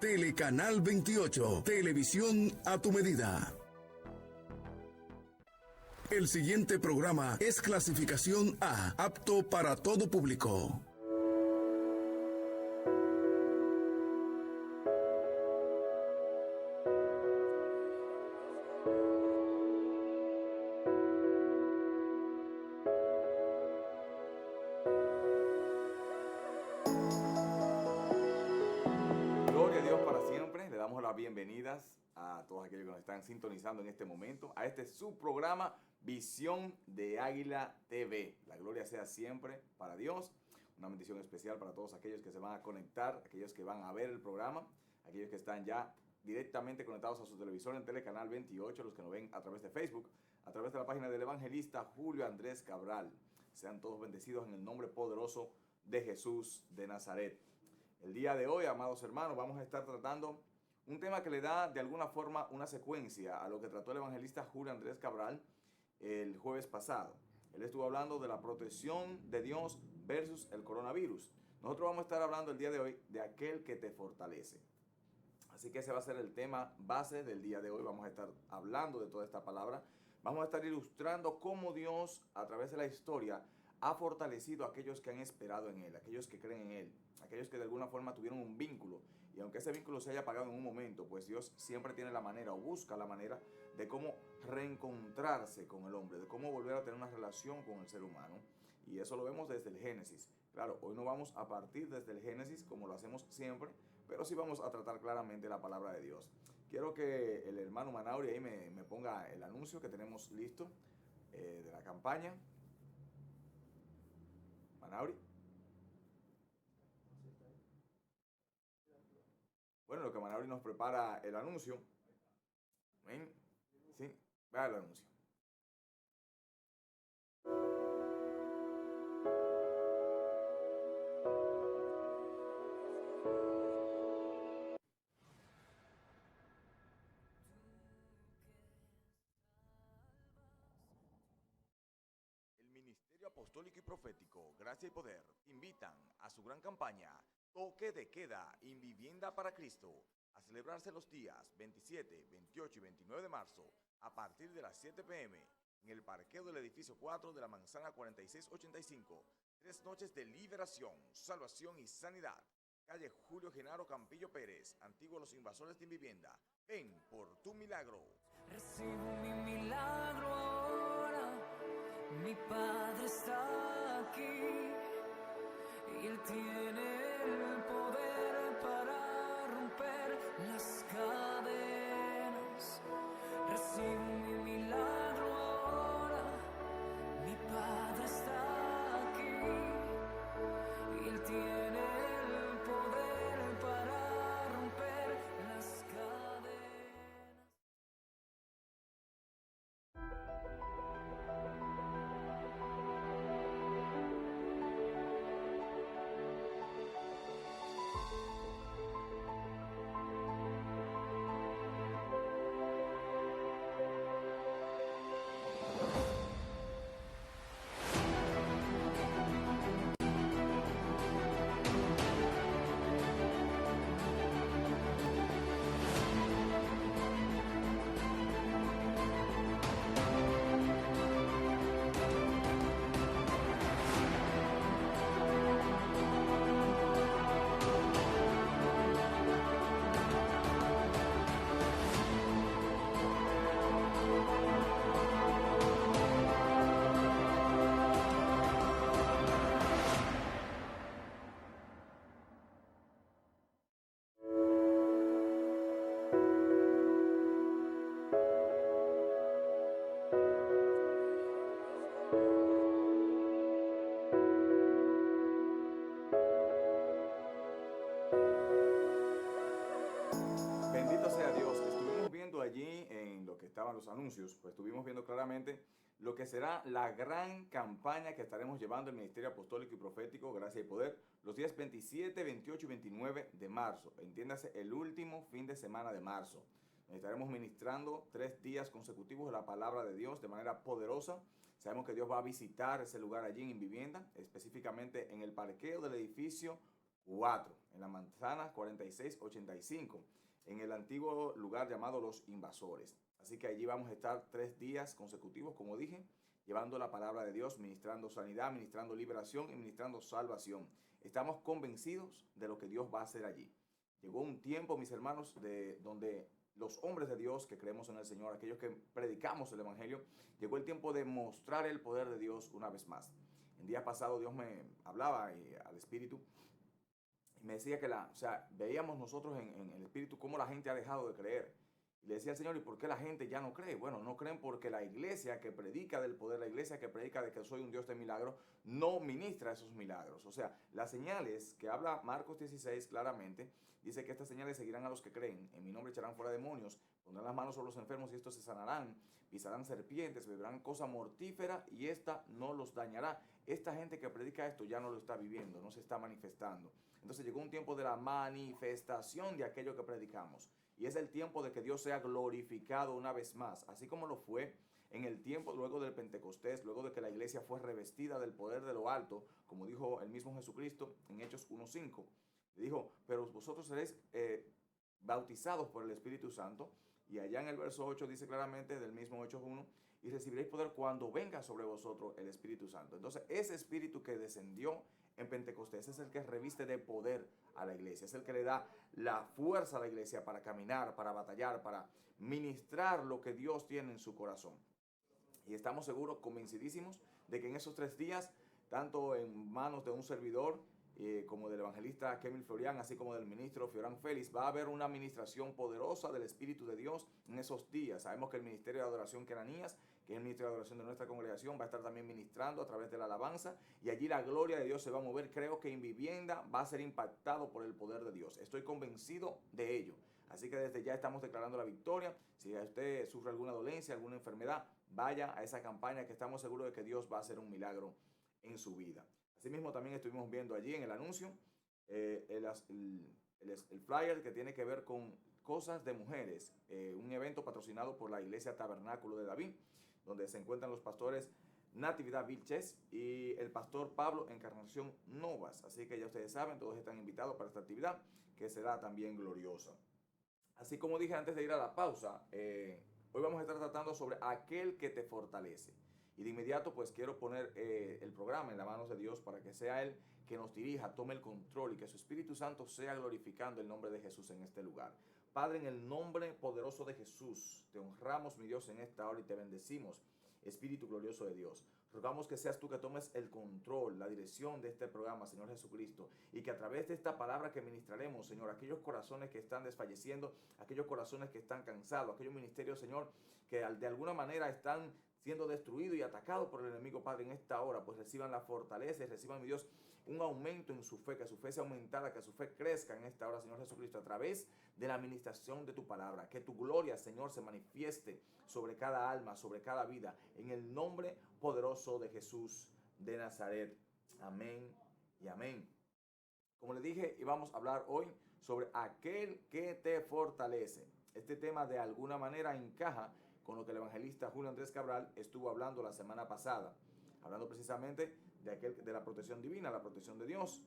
Telecanal 28, televisión a tu medida. El siguiente programa es clasificación A, apto para todo público. Gloria a Dios para siempre. Le damos las bienvenidas a todos aquellos que nos están sintonizando en este momento a este subprograma Visión de Águila TV. La gloria sea siempre para Dios. Una bendición especial para todos aquellos que se van a conectar, aquellos que van a ver el programa, aquellos que están ya directamente conectados a su televisor en Telecanal 28, los que nos ven a través de Facebook, a través de la página del evangelista Julio Andrés Cabral. Sean todos bendecidos en el nombre poderoso de Jesús de Nazaret. El día de hoy, amados hermanos, vamos a estar tratando un tema que le da de alguna forma una secuencia a lo que trató el evangelista Julio Andrés Cabral el jueves pasado. Él estuvo hablando de la protección de Dios versus el coronavirus. Nosotros vamos a estar hablando el día de hoy de aquel que te fortalece. Así que ese va a ser el tema base del día de hoy. Vamos a estar hablando de toda esta palabra. Vamos a estar ilustrando cómo Dios, a través de la historia, ha fortalecido a aquellos que han esperado en Él, aquellos que creen en Él, aquellos que de alguna forma tuvieron un vínculo. Y aunque ese vínculo se haya apagado en un momento, pues Dios siempre tiene la manera o busca la manera de cómo reencontrarse con el hombre, de cómo volver a tener una relación con el ser humano. Y eso lo vemos desde el Génesis. Claro, hoy no vamos a partir desde el Génesis como lo hacemos siempre, pero sí vamos a tratar claramente la palabra de Dios. Quiero que el hermano Manauri ahí me ponga el anuncio que tenemos listo de la campaña. Manauri. Bueno, lo que Manauri nos prepara el anuncio. ¿Ven? Sí, vea el anuncio. El Ministerio Apostólico y Profético, Gracia y Poder, invitan a su gran campaña Toque de Queda en Vivienda para Cristo, a celebrarse los días 27, 28 y 29 de marzo, a partir de las 7 p.m., en el parqueo del edificio 4 de la manzana 4685. 3 noches de liberación, salvación y sanidad. Calle Julio Genaro Campillo Pérez, antiguo Los Invasores de Vivienda. Ven por tu milagro. Recibo mi milagro ahora, mi Padre está aquí y Él tiene el poder para romper las cadenas. Recibo mi milagro ahora, mi Padre está aquí y Él tiene el poder para romper las cadenas. Bendito sea Dios. Estuvimos viendo allí en lo que estaban los anuncios, pues estuvimos viendo claramente lo que será la gran campaña que estaremos llevando el Ministerio Apostólico y Profético, Gracia y Poder, los días 27, 28 y 29 de marzo. Entiéndase, el último fin de semana de marzo. Estaremos ministrando 3 días consecutivos de la palabra de Dios de manera poderosa. Sabemos que Dios va a visitar ese lugar allí en Vivienda, específicamente en el parqueo del edificio 4, en la manzana 4685, en el antiguo lugar llamado Los Invasores. Así que allí vamos a estar 3 días consecutivos, como dije, llevando la palabra de Dios, ministrando sanidad, ministrando liberación y ministrando salvación. Estamos convencidos de lo que Dios va a hacer allí. Llegó un tiempo, mis hermanos, donde los hombres de Dios que creemos en el Señor, aquellos que predicamos el Evangelio, llegó el tiempo de mostrar el poder de Dios una vez más. El día pasado Dios me hablaba al Espíritu y me decía que veíamos nosotros en el Espíritu cómo la gente ha dejado de creer. Y le decía al Señor, ¿y por qué la gente ya no cree? Bueno, no creen porque la iglesia que predica del poder, la iglesia que predica de que soy un Dios de milagros, no ministra esos milagros. O sea, las señales que habla Marcos 16 claramente, dice que estas señales seguirán a los que creen. En mi nombre echarán fuera demonios, pondrán las manos sobre los enfermos y estos se sanarán, pisarán serpientes, beberán cosa mortífera y esta no los dañará. Esta gente que predica esto ya no lo está viviendo, no se está manifestando. Entonces llegó un tiempo de la manifestación de aquello que predicamos. Y es el tiempo de que Dios sea glorificado una vez más, así como lo fue en el tiempo luego del Pentecostés, luego de que la iglesia fue revestida del poder de lo alto, como dijo el mismo Jesucristo en Hechos 1:5. Le dijo, pero vosotros seréis bautizados por el Espíritu Santo. Y allá en el verso 8 dice claramente del mismo Hechos 1, y recibiréis poder cuando venga sobre vosotros el Espíritu Santo. Entonces ese Espíritu que descendió en Pentecostés es el que reviste de poder a la iglesia, es el que le da la fuerza a la iglesia para caminar, para batallar, para ministrar lo que Dios tiene en su corazón. Y estamos seguros, convencidísimos, de que en esos 3 días, tanto en manos de un servidor como del evangelista Kemil Florian, así como del ministro Fiorán Félix, va a haber una administración poderosa del Espíritu de Dios en esos días. Sabemos que el Ministerio de Adoración Queranías, que es el Ministerio de Adoración de nuestra congregación, va a estar también ministrando a través de la alabanza y allí la gloria de Dios se va a mover. Creo que en vivienda va a ser impactado por el poder de Dios. Estoy convencido de ello. Así que desde ya estamos declarando la victoria. Si usted sufre alguna dolencia, alguna enfermedad, vaya a esa campaña que estamos seguros de que Dios va a hacer un milagro en su vida. Asimismo, también estuvimos viendo allí en el anuncio el flyer que tiene que ver con cosas de mujeres, un evento patrocinado por la Iglesia Tabernáculo de David, donde se encuentran los pastores Natividad Vilches y el pastor Pablo Encarnación Novas. Así que ya ustedes saben, todos están invitados para esta actividad, que será también gloriosa. Así como dije antes de ir a la pausa, hoy vamos a estar tratando sobre aquel que te fortalece. Y de inmediato pues quiero poner el programa en las manos de Dios para que sea Él que nos dirija, tome el control y que su Espíritu Santo sea glorificando el nombre de Jesús en este lugar. Padre, en el nombre poderoso de Jesús, te honramos, mi Dios, en esta hora y te bendecimos, Espíritu glorioso de Dios. Rogamos que seas tú que tomes el control, la dirección de este programa, Señor Jesucristo, y que a través de esta palabra que ministraremos, Señor, aquellos corazones que están desfalleciendo, aquellos corazones que están cansados, aquellos ministerios, Señor, que de alguna manera están siendo destruidos y atacados por el enemigo, Padre, en esta hora, pues reciban la fortaleza y reciban, mi Dios, un aumento en su fe, que su fe sea aumentada, que su fe crezca en esta hora, Señor Jesucristo, a través de la administración de tu palabra. Que tu gloria, Señor, se manifieste sobre cada alma, sobre cada vida, en el nombre poderoso de Jesús de Nazaret. Amén y amén. Como le dije, íbamos a hablar hoy sobre aquel que te fortalece. Este tema de alguna manera encaja con lo que el evangelista Julio Andrés Cabral estuvo hablando la semana pasada, hablando precisamente de la protección divina, la protección de Dios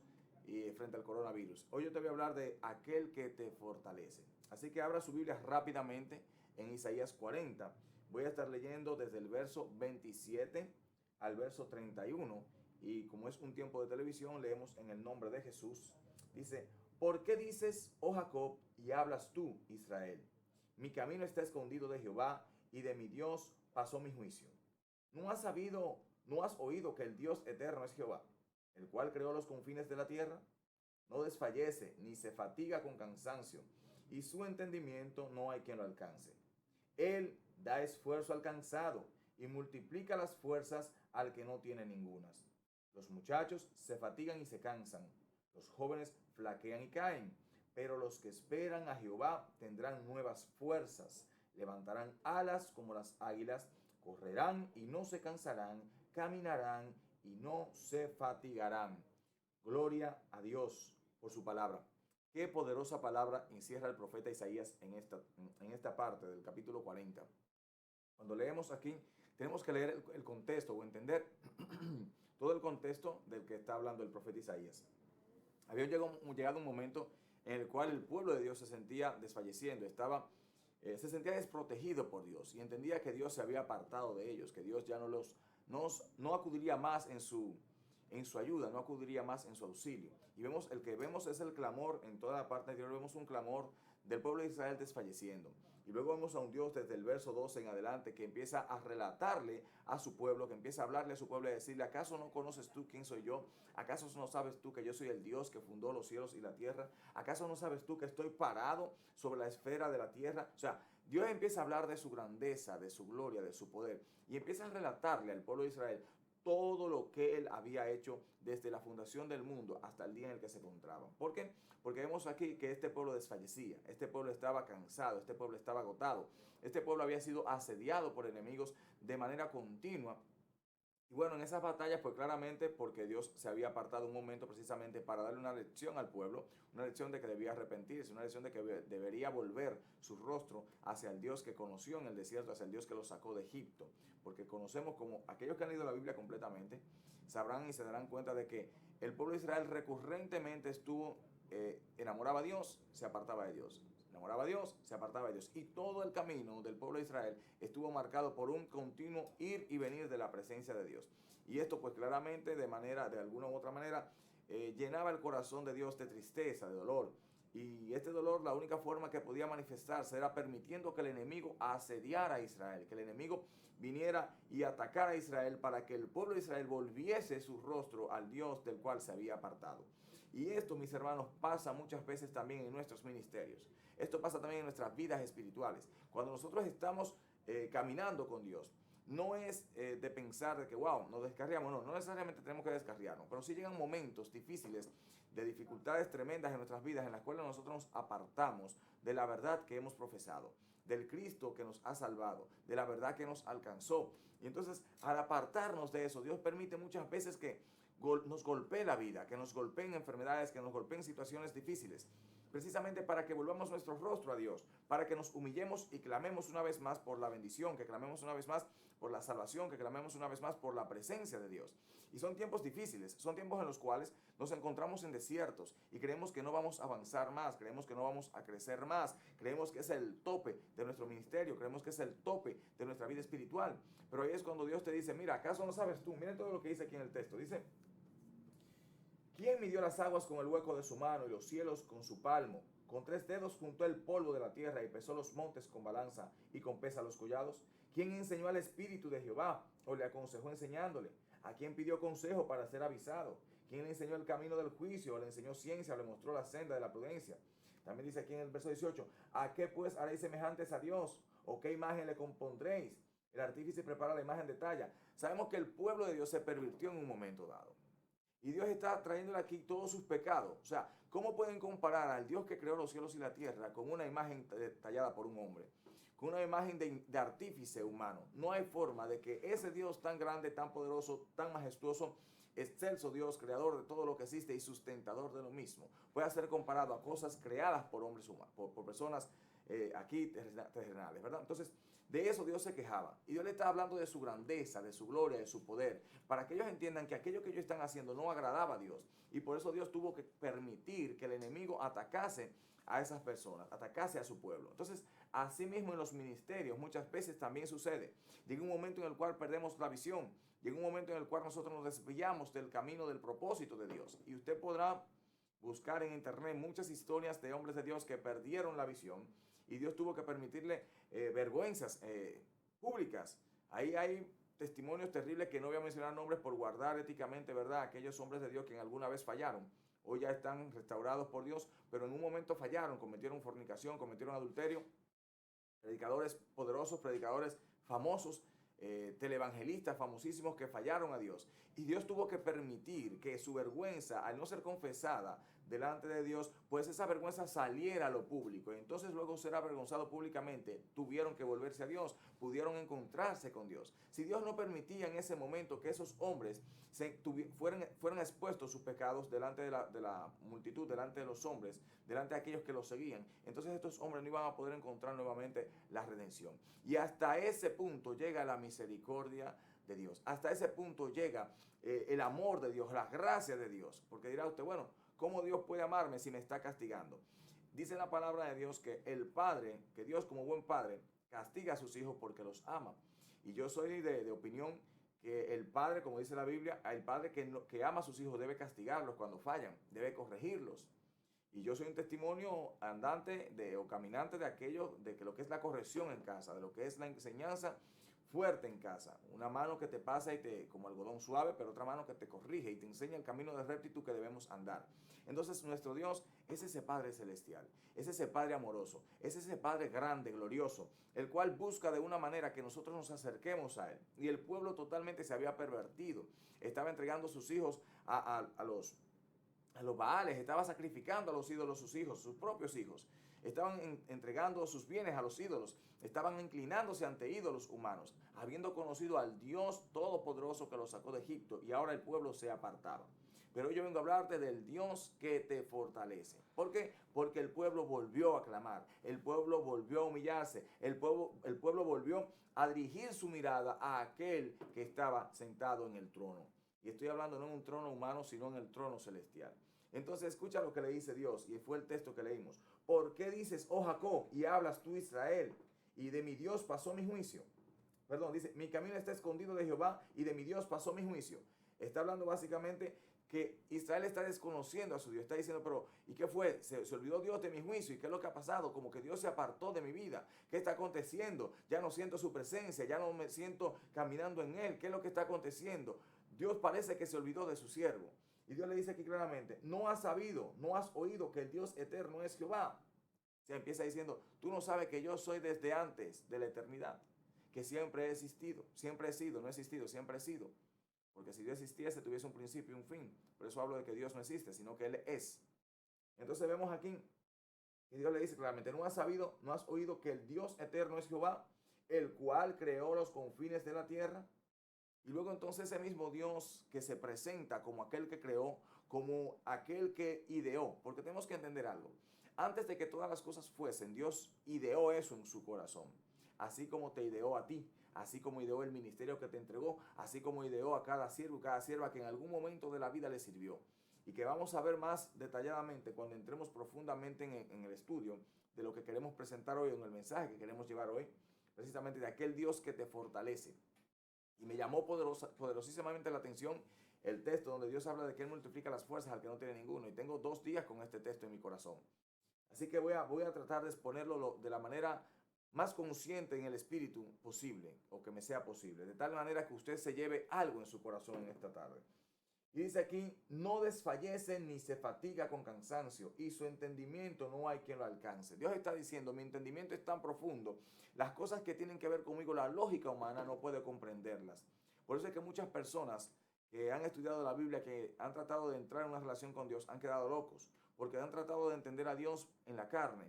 y frente al coronavirus. Hoy yo te voy a hablar de aquel que te fortalece. Así que abra su Biblia rápidamente en Isaías 40. Voy a estar leyendo desde el verso 27 al verso 31. Y como es un tiempo de televisión, leemos en el nombre de Jesús. Dice, ¿por qué dices, oh Jacob, y hablas tú, Israel? Mi camino está escondido de Jehová, y de mi Dios pasó mi juicio. ¿No has oído que el Dios eterno es Jehová, el cual creó los confines de la tierra? No desfallece, ni se fatiga con cansancio, y su entendimiento no hay quien lo alcance. Él da esfuerzo al cansado, y multiplica las fuerzas al que no tiene ningunas. Los muchachos se fatigan y se cansan, los jóvenes flaquean y caen, pero los que esperan a Jehová tendrán nuevas fuerzas, levantarán alas como las águilas, correrán y no se cansarán, caminarán y no se fatigarán. Gloria a Dios por su palabra. Qué poderosa palabra encierra el profeta Isaías en esta parte del capítulo 40. Cuando leemos aquí, tenemos que leer el contexto o entender todo el contexto del que está hablando el profeta Isaías. Había llegado un momento en el cual el pueblo de Dios se sentía desfalleciendo, se sentía desprotegido por Dios y entendía que Dios se había apartado de ellos, que Dios ya no acudiría más en su ayuda, no acudiría más en su auxilio. Y el que vemos es el clamor en toda la parte anterior, vemos un clamor del pueblo de Israel desfalleciendo. Y luego vemos a un Dios desde el verso 12 en adelante que empieza a relatarle a su pueblo, que empieza a hablarle a su pueblo y a decirle: ¿acaso no conoces tú quién soy yo? ¿Acaso no sabes tú que yo soy el Dios que fundó los cielos y la tierra? ¿Acaso no sabes tú que estoy parado sobre la esfera de la tierra? O sea, Dios empieza a hablar de su grandeza, de su gloria, de su poder, y empieza a relatarle al pueblo de Israel todo lo que él había hecho desde la fundación del mundo hasta el día en el que se encontraban. ¿Por qué? Porque vemos aquí que este pueblo desfallecía, este pueblo estaba cansado, este pueblo estaba agotado, este pueblo había sido asediado por enemigos de manera continua. Y bueno, en esas batallas, pues claramente porque Dios se había apartado un momento precisamente para darle una lección al pueblo, una lección de que debía arrepentirse, una lección de que debería volver su rostro hacia el Dios que conoció en el desierto, hacia el Dios que lo sacó de Egipto. Porque conocemos, como aquellos que han leído la Biblia completamente, sabrán y se darán cuenta de que el pueblo de Israel recurrentemente enamoraba a Dios, se apartaba de Dios. Enamoraba a Dios, se apartaba de Dios. Y todo el camino del pueblo de Israel estuvo marcado por un continuo ir y venir de la presencia de Dios. Y esto pues claramente de alguna u otra manera, llenaba el corazón de Dios de tristeza, de dolor. Y este dolor, la única forma que podía manifestarse era permitiendo que el enemigo asediara a Israel, que el enemigo viniera y atacara a Israel para que el pueblo de Israel volviese su rostro al Dios del cual se había apartado. Y esto, mis hermanos, pasa muchas veces también en nuestros ministerios. Esto pasa también en nuestras vidas espirituales. Cuando nosotros estamos caminando con Dios, no es de pensar de que, wow, nos descarriamos. No necesariamente tenemos que descarriarnos, pero sí llegan momentos difíciles, de dificultades tremendas en nuestras vidas, en las cuales nosotros nos apartamos de la verdad que hemos profesado, del Cristo que nos ha salvado, de la verdad que nos alcanzó. Y entonces, al apartarnos de eso, Dios permite muchas veces que nos golpee la vida, que nos golpeen enfermedades, que nos golpeen situaciones difíciles, precisamente para que volvamos nuestro rostro a Dios, para que nos humillemos y clamemos una vez más por la bendición, que clamemos una vez más por la salvación, que clamemos una vez más por la presencia de Dios. Y son tiempos difíciles, son tiempos en los cuales nos encontramos en desiertos y creemos que no vamos a avanzar más, creemos que no vamos a crecer más, creemos que es el tope de nuestro ministerio, creemos que es el tope de nuestra vida espiritual. Pero ahí es cuando Dios te dice: mira, ¿acaso no sabes tú? Miren todo lo que dice aquí en el texto. Dice: ¿quién midió las aguas con el hueco de su mano y los cielos con su palmo? Con 3 dedos juntó el polvo de la tierra y pesó los montes con balanza y con pesa los collados. ¿Quién enseñó al Espíritu de Jehová o le aconsejó enseñándole? ¿A quién pidió consejo para ser avisado? ¿Quién le enseñó el camino del juicio o le enseñó ciencia o le mostró la senda de la prudencia? También dice aquí en el verso 18: ¿a qué pues haréis semejantes a Dios? ¿O qué imagen le compondréis? El artífice prepara la imagen de talla. Sabemos que el pueblo de Dios se pervirtió en un momento dado. Y Dios está trayéndole aquí todos sus pecados. O sea, ¿cómo pueden comparar al Dios que creó los cielos y la tierra con una imagen tallada por un hombre? Con una imagen de artífice humano. No hay forma de que ese Dios tan grande, tan poderoso, tan majestuoso, excelso Dios, creador de todo lo que existe y sustentador de lo mismo, pueda ser comparado a cosas creadas por hombres humanos, por personas aquí terrenales, ¿verdad? Entonces, de eso Dios se quejaba. Y Dios le está hablando de su grandeza, de su gloria, de su poder, para que ellos entiendan que aquello que ellos están haciendo no agradaba a Dios. Y por eso Dios tuvo que permitir que el enemigo atacase a esas personas, atacase a su pueblo. Entonces, así mismo en los ministerios muchas veces también sucede. Llega un momento en el cual perdemos la visión. Llega un momento en el cual nosotros nos desviamos del camino del propósito de Dios. Y usted podrá buscar en internet muchas historias de hombres de Dios que perdieron la visión y Dios tuvo que permitirle vergüenzas públicas. Ahí hay testimonios terribles que no voy a mencionar nombres por guardar éticamente, ¿verdad? Aquellos hombres de Dios que en alguna vez fallaron. Hoy ya están restaurados por Dios, pero en un momento fallaron, cometieron fornicación, cometieron adulterio. Predicadores poderosos, predicadores famosos, televangelistas famosísimos que fallaron a Dios. Y Dios tuvo que permitir que su vergüenza, al no ser confesada delante de Dios, pues esa vergüenza saliera a lo público. Y entonces luego ser avergonzado públicamente, tuvieron que volverse a Dios, pudieron encontrarse con Dios. Si Dios no permitía en ese momento que esos hombres fueran expuestos sus pecados delante de la multitud, delante de los hombres, delante de aquellos que los seguían, entonces estos hombres no iban a poder encontrar nuevamente la redención. Y hasta ese punto llega la misericordia de Dios. Hasta ese punto llega el amor de Dios, la gracia de Dios. Porque dirá usted, bueno, ¿Cómo Dios puede amarme si me está castigando? Dice la palabra de Dios que el Padre, que Dios como buen Padre, castiga a sus hijos porque los ama. Y yo soy de opinión que el Padre, como dice la Biblia, el Padre que ama a sus hijos debe castigarlos cuando fallan, debe corregirlos. Y yo soy un testimonio andante o caminante de aquello, de que lo que es la corrección en casa, de lo que es la enseñanza fuerte en casa. Una mano que te pasa como algodón suave, pero otra mano que te corrige y te enseña el camino de rectitud que debemos andar. Entonces nuestro Dios es ese Padre celestial, es ese Padre amoroso, es ese Padre grande, glorioso, el cual busca de una manera que nosotros nos acerquemos a Él. Y el pueblo totalmente se había pervertido, estaba entregando sus hijos a los Baales, estaba sacrificando a los ídolos sus hijos, sus propios hijos. Estaban entregando sus bienes a los ídolos, estaban inclinándose ante ídolos humanos, habiendo conocido al Dios todopoderoso que los sacó de Egipto, y ahora el pueblo se apartaba. Pero yo vengo a hablarte del Dios que te fortalece. ¿Por qué? Porque el pueblo volvió a clamar, el pueblo volvió a humillarse, el pueblo volvió a dirigir su mirada a aquel que estaba sentado en el trono. Y estoy hablando no en un trono humano, sino en el trono celestial. Entonces escucha lo que le dice Dios, y fue el texto que leímos. ¿Por qué dices, oh Jacob, y hablas tú Israel? Y de mi Dios pasó mi juicio. Perdón, dice, mi camino está escondido de Jehová, y de mi Dios pasó mi juicio. Está hablando básicamente que Israel está desconociendo a su Dios. Está diciendo, pero ¿y qué fue? ¿Se olvidó Dios de mi juicio? ¿Y qué es lo que ha pasado? Como que Dios se apartó de mi vida. ¿Qué está aconteciendo? Ya no siento su presencia, ya no me siento caminando en Él. ¿Qué es lo que está aconteciendo? Dios parece que se olvidó de su siervo. Y Dios le dice aquí claramente, no has sabido, no has oído que el Dios eterno es Jehová. Se empieza diciendo, tú no sabes que yo soy desde antes de la eternidad, que siempre he existido, siempre he sido, no he existido, siempre he sido. Porque si Dios existiese, tuviese un principio y un fin. Por eso hablo de que Dios no existe, sino que Él es. Entonces vemos aquí que Dios le dice claramente, no has sabido, no has oído que el Dios eterno es Jehová, el cual creó los confines de la tierra. Y luego entonces ese mismo Dios que se presenta como aquel que creó, como aquel que ideó, porque tenemos que entender algo. Antes de que todas las cosas fuesen, Dios ideó eso en su corazón, así como te ideó a ti, así como ideó el ministerio que te entregó, así como ideó a cada siervo y cada sierva que en algún momento de la vida le sirvió. Y que vamos a ver más detalladamente cuando entremos profundamente en el estudio de lo que queremos presentar hoy, en el mensaje que queremos llevar hoy, precisamente de aquel Dios que te fortalece. Y me llamó poderosísimamente la atención el texto donde Dios habla de que Él multiplica las fuerzas al que no tiene ninguno. Y tengo 2 días con este texto en mi corazón. Así que voy a tratar de exponerlo de la manera más consciente en el espíritu posible, o que me sea posible, de tal manera que usted se lleve algo en su corazón en esta tarde. Y dice aquí, no desfallece ni se fatiga con cansancio, y su entendimiento no hay quien lo alcance. Dios está diciendo, mi entendimiento es tan profundo, las cosas que tienen que ver conmigo, la lógica humana no puede comprenderlas. Por eso es que muchas personas que han estudiado la Biblia, que han tratado de entrar en una relación con Dios, han quedado locos, porque han tratado de entender a Dios en la carne,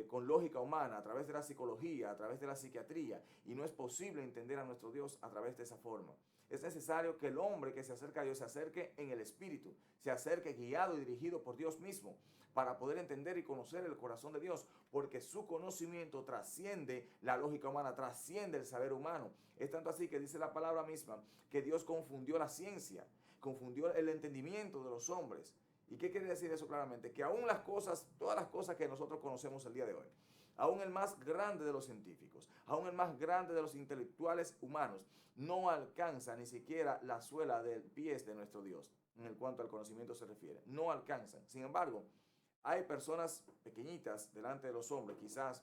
con lógica humana, a través de la psicología, a través de la psiquiatría, y no es posible entender a nuestro Dios a través de esa forma. Es necesario que el hombre que se acerca a Dios se acerque en el Espíritu, se acerque guiado y dirigido por Dios mismo, para poder entender y conocer el corazón de Dios, porque su conocimiento trasciende la lógica humana, trasciende el saber humano. Es tanto así que dice la palabra misma que Dios confundió la ciencia, confundió el entendimiento de los hombres. ¿Y qué quiere decir eso claramente? Que aún las cosas, todas las cosas que nosotros conocemos el día de hoy, aún el más grande de los científicos, aún el más grande de los intelectuales humanos, no alcanza ni siquiera la suela del pie de nuestro Dios, en el cuanto al conocimiento se refiere. No alcanzan. Sin embargo, hay personas pequeñitas delante de los hombres, quizás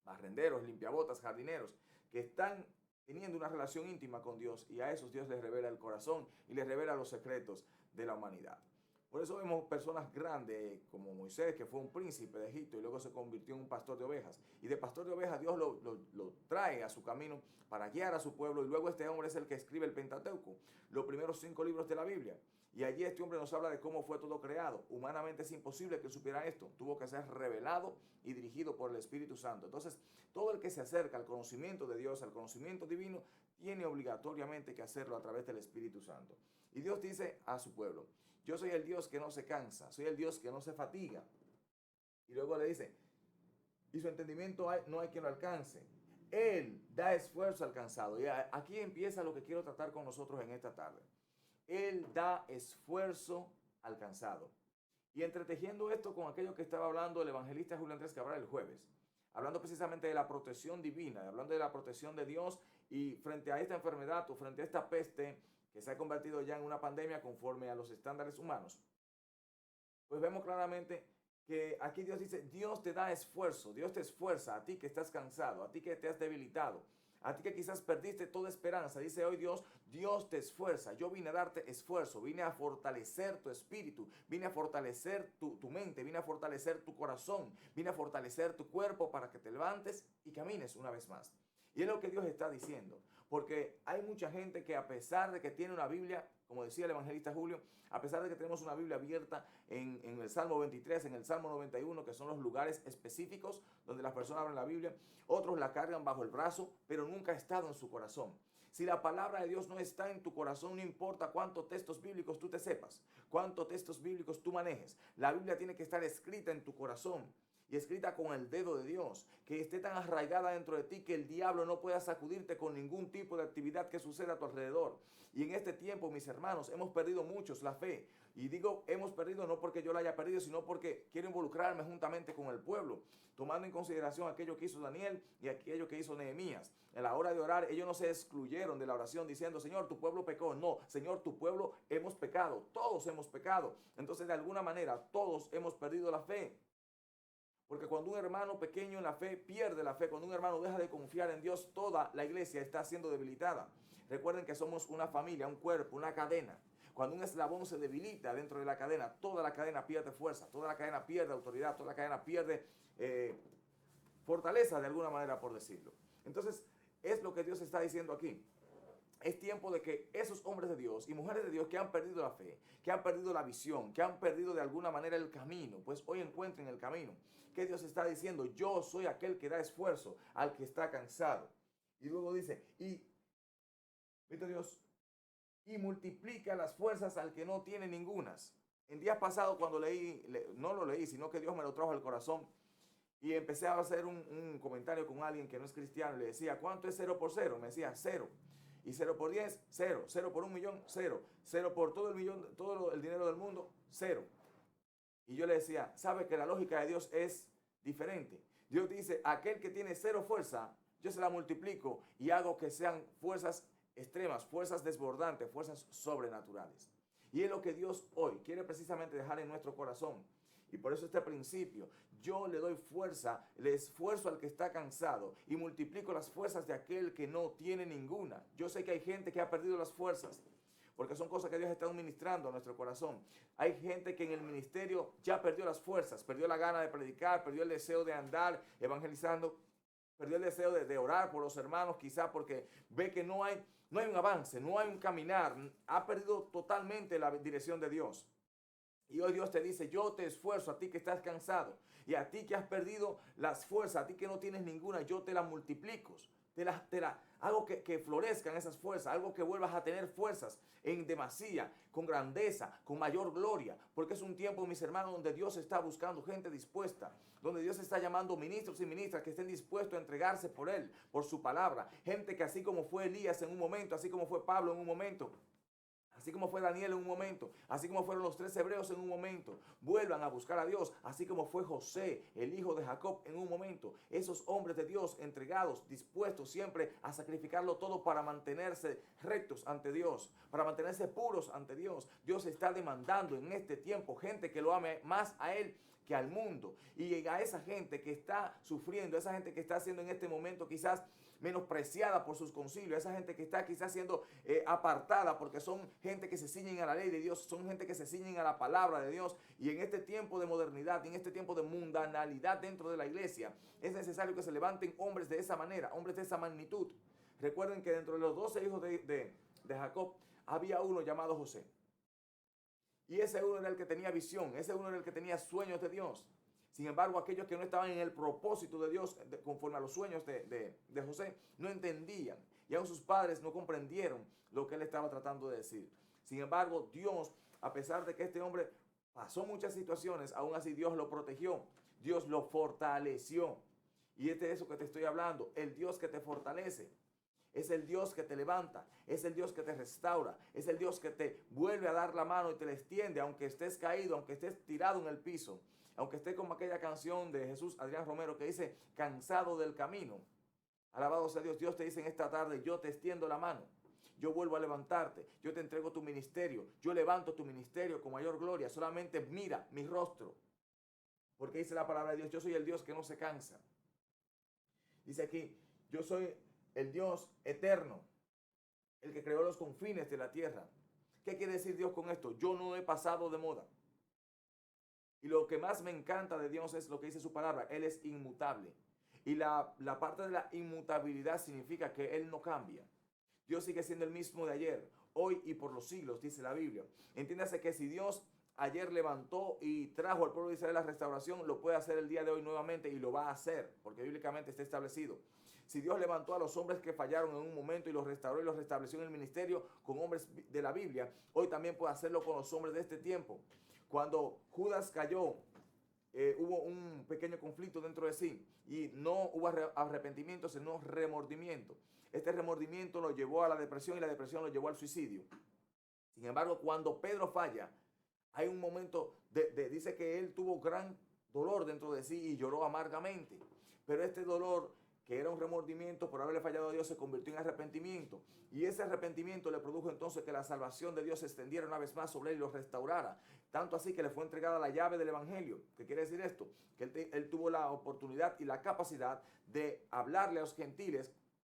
barrenderos, limpiabotas, jardineros, que están teniendo una relación íntima con Dios, y a esos Dios les revela el corazón y les revela los secretos de la humanidad. Por eso vemos personas grandes como Moisés, que fue un príncipe de Egipto y luego se convirtió en un pastor de ovejas. Y de pastor de ovejas Dios lo trae a su camino para guiar a su pueblo. Y luego este hombre es el que escribe el Pentateuco, los primeros 5 libros de la Biblia. Y allí este hombre nos habla de cómo fue todo creado. Humanamente es imposible que supiera esto. Tuvo que ser revelado y dirigido por el Espíritu Santo. Entonces, todo el que se acerca al conocimiento de Dios, al conocimiento divino, tiene obligatoriamente que hacerlo a través del Espíritu Santo. Y Dios dice a su pueblo, yo soy el Dios que no se cansa, soy el Dios que no se fatiga. Y luego le dice, y su entendimiento no hay quien lo alcance. Él da esfuerzo al cansado. Y aquí empieza lo que quiero tratar con nosotros en esta tarde. Él da esfuerzo al cansado. Y entretejiendo esto con aquello que estaba hablando el evangelista Julio Andrés Cabral el jueves, hablando precisamente de la protección divina, hablando de la protección de Dios y frente a esta enfermedad o frente a esta peste que se ha convertido ya en una pandemia conforme a los estándares humanos, pues vemos claramente que aquí Dios dice, Dios te da esfuerzo, Dios te esfuerza a ti que estás cansado, a ti que te has debilitado, a ti que quizás perdiste toda esperanza. Dice hoy Dios, Dios te esfuerza. Yo vine a darte esfuerzo, vine a fortalecer tu espíritu, vine a fortalecer tu mente, vine a fortalecer tu corazón, vine a fortalecer tu cuerpo para que te levantes y camines una vez más. Y es lo que Dios está diciendo, porque hay mucha gente que a pesar de que tiene una Biblia, como decía el evangelista Julio, a pesar de que tenemos una Biblia abierta en el Salmo 23, en el Salmo 91, que son los lugares específicos donde las personas abren la Biblia, otros la cargan bajo el brazo, pero nunca ha estado en su corazón. Si la palabra de Dios no está en tu corazón, no importa cuántos textos bíblicos tú te sepas, cuántos textos bíblicos tú manejes, la Biblia tiene que estar escrita en tu corazón y escrita con el dedo de Dios, que esté tan arraigada dentro de ti que el diablo no pueda sacudirte con ningún tipo de actividad que suceda a tu alrededor. Y en este tiempo, mis hermanos, hemos perdido muchos la fe. Y digo hemos perdido no porque yo la haya perdido, sino porque quiero involucrarme juntamente con el pueblo, tomando en consideración aquello que hizo Daniel y aquello que hizo Nehemías. En la hora de orar, ellos no se excluyeron de la oración diciendo, Señor, tu pueblo pecó. No, Señor, tu pueblo hemos pecado. Todos hemos pecado. Entonces, de alguna manera, todos hemos perdido la fe. Porque cuando un hermano pequeño en la fe pierde la fe, cuando un hermano deja de confiar en Dios, toda la iglesia está siendo debilitada. Recuerden que somos una familia, un cuerpo, una cadena. Cuando un eslabón se debilita dentro de la cadena, toda la cadena pierde fuerza, toda la cadena pierde autoridad, toda la cadena pierde fortaleza de alguna manera, por decirlo. Entonces, es lo que Dios está diciendo aquí. Es tiempo de que esos hombres de Dios y mujeres de Dios que han perdido la fe, que han perdido la visión, que han perdido de alguna manera el camino, pues hoy encuentren el camino. Que Dios está diciendo, yo soy aquel que da esfuerzo al que está cansado. Y luego dice, ¿viste Dios? Y multiplica las fuerzas al que no tiene ningunas. En días pasados cuando no lo leí, sino que Dios me lo trajo al corazón. Y empecé a hacer un comentario con alguien que no es cristiano. Le decía, ¿cuánto es 0 por 0? Me decía, 0. Y 0 por 10, 0. 0 por 1 millón, 0. 0 por todo el millón, todo el dinero del mundo, 0. Y yo le decía, ¿sabe que la lógica de Dios es diferente? Dios dice, aquel que tiene 0 fuerza, yo se la multiplico y hago que sean fuerzas extremas, fuerzas desbordantes, fuerzas sobrenaturales. Y es lo que Dios hoy quiere precisamente dejar en nuestro corazón. Y por eso este principio, yo le doy fuerza, le esfuerzo al que está cansado y multiplico las fuerzas de aquel que no tiene ninguna. Yo sé que hay gente que ha perdido las fuerzas, porque son cosas que Dios está ministrando a nuestro corazón. Hay gente que en el ministerio ya perdió las fuerzas, perdió la gana de predicar, perdió el deseo de andar evangelizando, perdió el deseo de orar por los hermanos, quizá porque ve que no hay un avance, no hay un caminar, ha perdido totalmente la dirección de Dios. Y hoy Dios te dice, yo te esfuerzo a ti que estás cansado y a ti que has perdido las fuerzas, a ti que no tienes ninguna, yo te las multiplico. Algo que florezcan esas fuerzas, algo que vuelvas a tener fuerzas en demasía, con grandeza, con mayor gloria, porque es un tiempo, mis hermanos, donde Dios está buscando gente dispuesta, donde Dios está llamando ministros y ministras que estén dispuestos a entregarse por Él, por su palabra, gente que así como fue Elías en un momento, así como fue Pablo en un momento, así como fue Daniel en un momento, así como fueron los 3 hebreos en un momento, vuelvan a buscar a Dios, así como fue José, el hijo de Jacob, en un momento. Esos hombres de Dios entregados, dispuestos siempre a sacrificarlo todo para mantenerse rectos ante Dios, para mantenerse puros ante Dios. Dios está demandando en este tiempo gente que lo ame más a Él que al mundo. Y a esa gente que está sufriendo, esa gente que está siendo en este momento quizás menospreciada por sus concilios, esa gente que está quizás siendo apartada porque son gente que se ciñen a la ley de Dios, son gente que se ciñen a la palabra de Dios. Y en este tiempo de modernidad, en este tiempo de mundanalidad dentro de la iglesia, es necesario que se levanten hombres de esa manera, hombres de esa magnitud. Recuerden que dentro de los 12 hijos de Jacob había uno llamado José. Y ese uno era el que tenía visión, ese uno era el que tenía sueños de Dios. Sin embargo, aquellos que no estaban en el propósito de Dios, conforme a los sueños de José, no entendían. Y aún sus padres no comprendieron lo que él estaba tratando de decir. Sin embargo, Dios, a pesar de que este hombre pasó muchas situaciones, aún así Dios lo protegió. Dios lo fortaleció. Y este es eso que te estoy hablando, el Dios que te fortalece. Es el Dios que te levanta, es el Dios que te restaura, es el Dios que te vuelve a dar la mano y te la extiende, aunque estés caído, aunque estés tirado en el piso, aunque estés como aquella canción de Jesús Adrián Romero que dice, cansado del camino. Alabado sea Dios, Dios te dice en esta tarde, yo te extiendo la mano. Yo vuelvo a levantarte, yo te entrego tu ministerio, yo levanto tu ministerio con mayor gloria, solamente mira mi rostro. Porque dice la palabra de Dios, yo soy el Dios que no se cansa. Dice aquí, yo soy el Dios eterno, el que creó los confines de la tierra. ¿Qué quiere decir Dios con esto? Yo no he pasado de moda. Y lo que más me encanta de Dios es lo que dice su palabra, Él es inmutable. Y la parte de la inmutabilidad significa que Él no cambia. Dios sigue siendo el mismo de ayer, hoy y por los siglos, dice la Biblia. Entiéndase que si Dios ayer levantó y trajo al pueblo de Israel la restauración, lo puede hacer el día de hoy nuevamente y lo va a hacer, porque bíblicamente está establecido. Si Dios levantó a los hombres que fallaron en un momento y los restauró y los restableció en el ministerio con hombres de la Biblia, hoy también puede hacerlo con los hombres de este tiempo. Cuando Judas cayó, hubo un pequeño conflicto dentro de sí y no hubo arrepentimiento, sino remordimiento. Este remordimiento lo llevó a la depresión y la depresión lo llevó al suicidio. Sin embargo, cuando Pedro falla, hay un momento, dice que él tuvo gran dolor dentro de sí y lloró amargamente. Pero este dolor, que era un remordimiento por haberle fallado a Dios, se convirtió en arrepentimiento. Y ese arrepentimiento le produjo entonces que la salvación de Dios se extendiera una vez más sobre él y lo restaurara. Tanto así que le fue entregada la llave del evangelio. ¿Qué quiere decir esto? Que él tuvo la oportunidad y la capacidad de hablarle a los gentiles.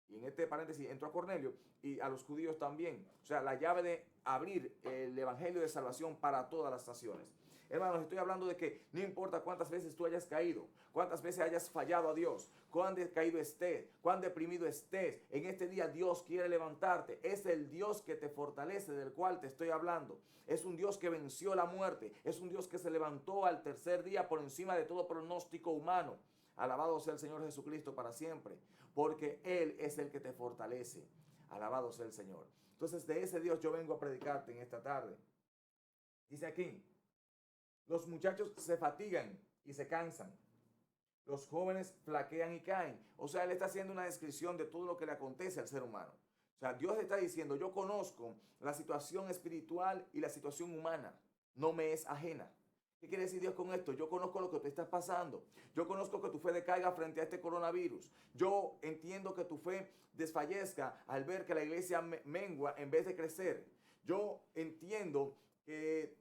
Y en este paréntesis entró a Cornelio y a los judíos también. O sea, la llave de abrir el evangelio de salvación para todas las naciones. Hermanos, estoy hablando de que no importa cuántas veces tú hayas caído, cuántas veces hayas fallado a Dios, cuán decaído estés, cuán deprimido estés, en este día Dios quiere levantarte. Es el Dios que te fortalece, del cual te estoy hablando. Es un Dios que venció la muerte. Es un Dios que se levantó al tercer día por encima de todo pronóstico humano. Alabado sea el Señor Jesucristo para siempre, porque Él es el que te fortalece. Alabado sea el Señor. Entonces, de ese Dios yo vengo a predicarte en esta tarde. Dice aquí, los muchachos se fatigan y se cansan. Los jóvenes flaquean y caen. O sea, Él está haciendo una descripción de todo lo que le acontece al ser humano. O sea, Dios está diciendo, yo conozco la situación espiritual y la situación humana. No me es ajena. ¿Qué quiere decir Dios con esto? Yo conozco lo que te está pasando. Yo conozco que tu fe decaiga frente a este coronavirus. Yo entiendo que tu fe desfallezca al ver que la iglesia mengua en vez de crecer. Yo entiendo que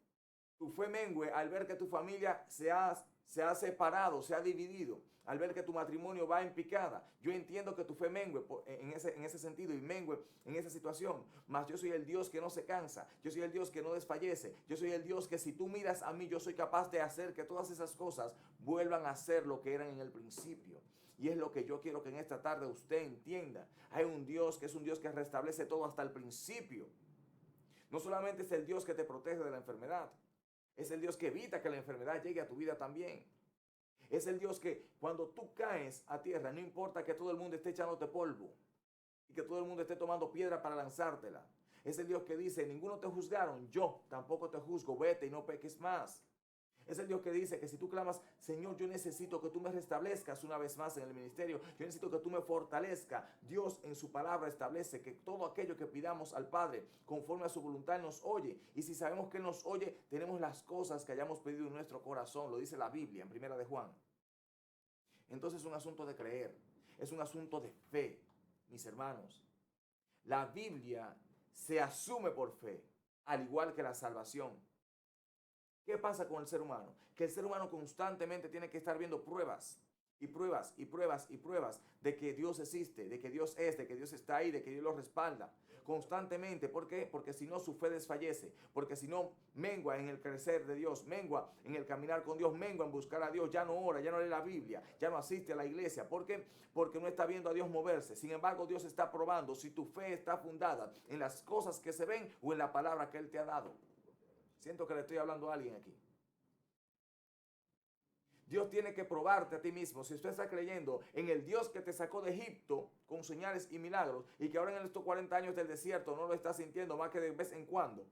tu fe mengue al ver que tu familia se ha separado, se ha dividido, al ver que tu matrimonio va en picada. Yo entiendo que tu fe mengue en ese sentido y mengue en esa situación. Mas yo soy el Dios que no se cansa. Yo soy el Dios que no desfallece. Yo soy el Dios que si tú miras a mí, yo soy capaz de hacer que todas esas cosas vuelvan a ser lo que eran en el principio. Y es lo que yo quiero que en esta tarde usted entienda. Hay un Dios que es un Dios que restablece todo hasta el principio. No solamente es el Dios que te protege de la enfermedad. Es el Dios que evita que la enfermedad llegue a tu vida también. Es el Dios que cuando tú caes a tierra, no importa que todo el mundo esté echándote polvo y que todo el mundo esté tomando piedra para lanzártela. Es el Dios que dice, ninguno te juzgaron, yo tampoco te juzgo, vete y no peques más. Es el Dios que dice que si tú clamas, Señor, yo necesito que tú me restablezcas una vez más en el ministerio. Yo necesito que tú me fortalezcas. Dios en su palabra establece que todo aquello que pidamos al Padre conforme a su voluntad nos oye. Y si sabemos que Él nos oye, tenemos las cosas que hayamos pedido en nuestro corazón. Lo dice la Biblia en Primera de Juan. Entonces es un asunto de creer. Es un asunto de fe, mis hermanos. La Biblia se asume por fe, al igual que la salvación. ¿Qué pasa con el ser humano? Que el ser humano constantemente tiene que estar viendo pruebas y pruebas y pruebas y pruebas de que Dios existe, de que Dios es, de que Dios está ahí, de que Dios lo respalda. Constantemente. ¿Por qué? Porque si no su fe desfallece. Porque si no mengua en el crecer de Dios, mengua en el caminar con Dios, mengua en buscar a Dios, ya no ora, ya no lee la Biblia, ya no asiste a la iglesia. ¿Por qué? Porque no está viendo a Dios moverse. Sin embargo, Dios está probando si tu fe está fundada en las cosas que se ven o en la palabra que Él te ha dado. Siento que le estoy hablando a alguien aquí. Dios tiene que probarte a ti mismo. Si usted está creyendo en el Dios que te sacó de Egipto con señales y milagros y que ahora en estos 40 años del desierto no lo está sintiendo más que de vez en cuando,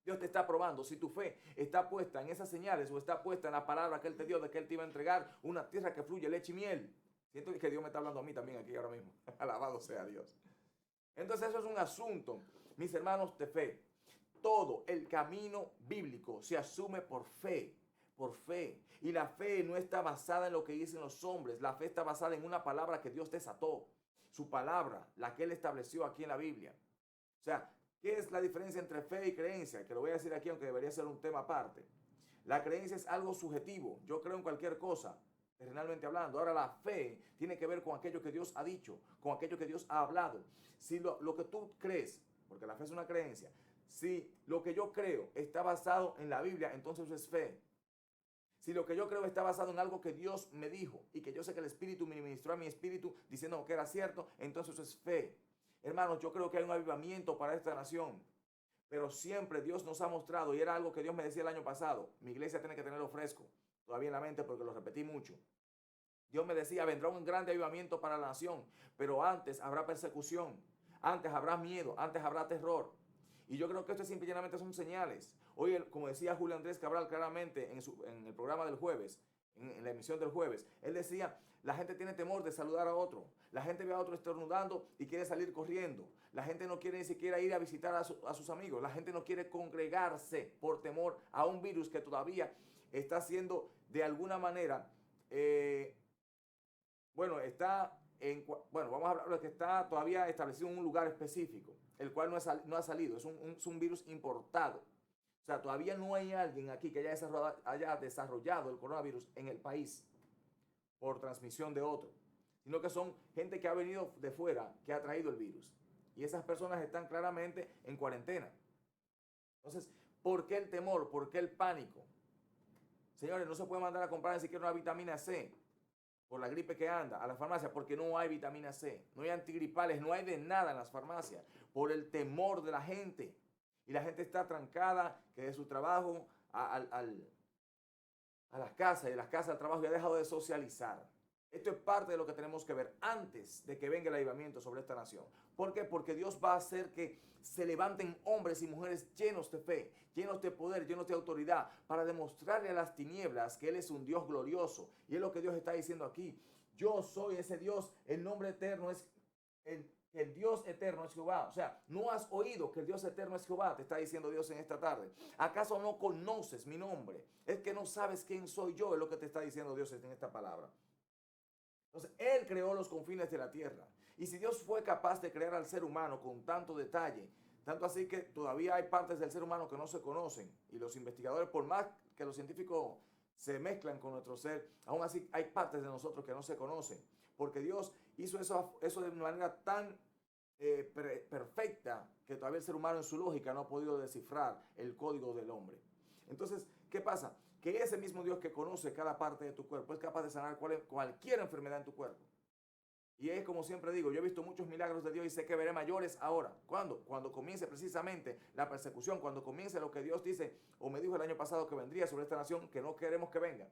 Dios te está probando si tu fe está puesta en esas señales o está puesta en la palabra que Él te dio de que Él te iba a entregar una tierra que fluye leche y miel. Siento que Dios me está hablando a mí también aquí ahora mismo. Alabado sea Dios. Entonces eso es un asunto, mis hermanos, de fe. Todo el camino bíblico se asume por fe, por fe. Y la fe no está basada en lo que dicen los hombres. La fe está basada en una palabra que Dios desató. Su palabra, la que Él estableció aquí en la Biblia. O sea, ¿qué es la diferencia entre fe y creencia? Que lo voy a decir aquí, aunque debería ser un tema aparte. La creencia es algo subjetivo. Yo creo en cualquier cosa, terrenalmente hablando. Ahora la fe tiene que ver con aquello que Dios ha dicho, con aquello que Dios ha hablado. Si lo que tú crees, porque la fe es una creencia, si lo que yo creo está basado en la Biblia, entonces eso es fe. Si lo que yo creo está basado en algo que Dios me dijo y que yo sé que el Espíritu me ministró a mi espíritu diciendo que era cierto, entonces eso es fe. Hermanos, yo creo que hay un avivamiento para esta nación. Pero siempre Dios nos ha mostrado, y era algo que Dios me decía el año pasado, mi iglesia tiene que tenerlo fresco, todavía en la mente porque lo repetí mucho. Dios me decía, vendrá un grande avivamiento para la nación, pero antes habrá persecución, antes habrá miedo, antes habrá terror. Y yo creo que esto simplemente son señales. Hoy, como decía Julio Andrés Cabral claramente en el programa del jueves, en la emisión del jueves, él decía, la gente tiene temor de saludar a otro. La gente ve a otro estornudando y quiere salir corriendo. La gente no quiere ni siquiera ir a visitar a sus amigos. La gente no quiere congregarse por temor a un virus que todavía está siendo de alguna manera, vamos a hablar de lo que está todavía establecido en un lugar específico, el cual no ha salido. Es un virus importado. O sea, todavía no hay alguien aquí que haya desarrollado el coronavirus en el país por transmisión de otro, sino que son gente que ha venido de fuera, que ha traído el virus. Y esas personas están claramente en cuarentena. Entonces, ¿por qué el temor? ¿Por qué el pánico? Señores, no se puede mandar a comprar ni siquiera una vitamina C por la gripe que anda a la farmacia, porque no hay vitamina C, no hay antigripales, no hay de nada en las farmacias, por el temor de la gente. Y la gente está trancada, que de su trabajo a las casas y de las casas al trabajo, y ha dejado de socializar. Esto es parte de lo que tenemos que ver antes de que venga el avivamiento sobre esta nación. ¿Por qué? Porque Dios va a hacer que se levanten hombres y mujeres llenos de fe, llenos de poder, llenos de autoridad, para demostrarle a las tinieblas que Él es un Dios glorioso. Y es lo que Dios está diciendo aquí. Yo soy ese Dios, el nombre eterno es el Dios eterno es Jehová. O sea, ¿no has oído que el Dios eterno es Jehová? Te está diciendo Dios en esta tarde. ¿Acaso no conoces mi nombre? Es que no sabes quién soy yo, es lo que te está diciendo Dios en esta palabra. Entonces, Él creó los confines de la tierra. Y si Dios fue capaz de crear al ser humano con tanto detalle, tanto así que todavía hay partes del ser humano que no se conocen, y los investigadores, por más que los científicos se mezclan con nuestro ser, aún así hay partes de nosotros que no se conocen, porque Dios hizo eso de manera tan perfecta que todavía el ser humano en su lógica no ha podido descifrar el código del hombre. Entonces, ¿qué pasa? Que ese mismo Dios que conoce cada parte de tu cuerpo es capaz de sanar cualquier enfermedad en tu cuerpo. Y es como siempre digo, yo he visto muchos milagros de Dios y sé que veré mayores ahora. ¿Cuándo? Cuando comience precisamente la persecución, cuando comience lo que Dios dice o me dijo el año pasado que vendría sobre esta nación, que no queremos que venga.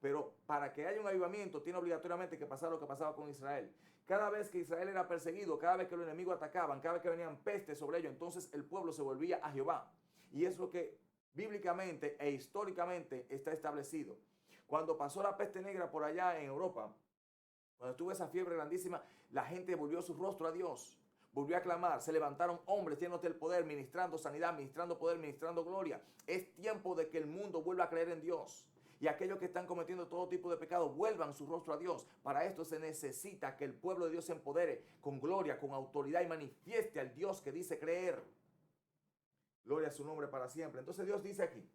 Pero para que haya un avivamiento tiene obligatoriamente que pasar lo que pasaba con Israel. Cada vez que Israel era perseguido, cada vez que los enemigos atacaban, cada vez que venían pestes sobre ellos, entonces el pueblo se volvía a Jehová. Y es lo que bíblicamente e históricamente está establecido. Cuando pasó la peste negra por allá en Europa, cuando estuvo esa fiebre grandísima, la gente volvió su rostro a Dios, volvió a clamar, se levantaron hombres llenos del poder, ministrando sanidad, ministrando poder, ministrando gloria. Es tiempo de que el mundo vuelva a creer en Dios. Y aquellos que están cometiendo todo tipo de pecado vuelvan su rostro a Dios. Para esto se necesita que el pueblo de Dios se empodere con gloria, con autoridad y manifieste al Dios que dice creer. Gloria a su nombre para siempre. Entonces Dios dice aquí: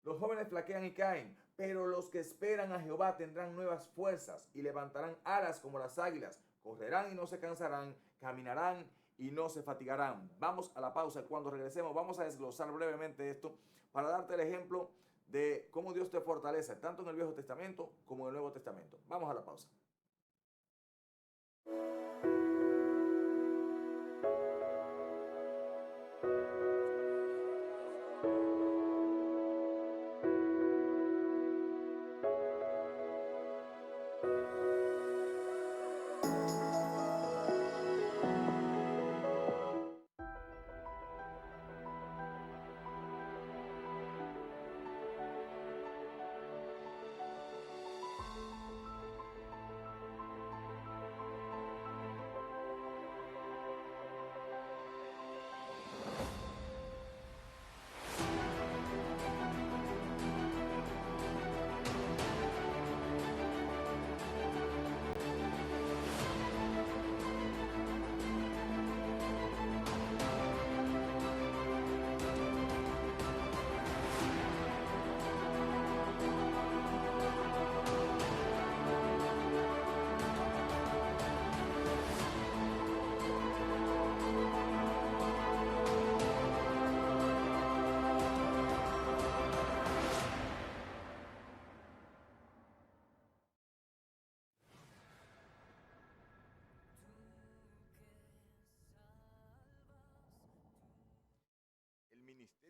los jóvenes flaquean y caen, pero los que esperan a Jehová tendrán nuevas fuerzas y levantarán alas como las águilas. Correrán y no se cansarán, caminarán y no se fatigarán. Vamos a la pausa. Cuando regresemos vamos a desglosar brevemente esto para darte el ejemplo de cómo Dios te fortalece, tanto en el Viejo Testamento como en el Nuevo Testamento. Vamos a la pausa.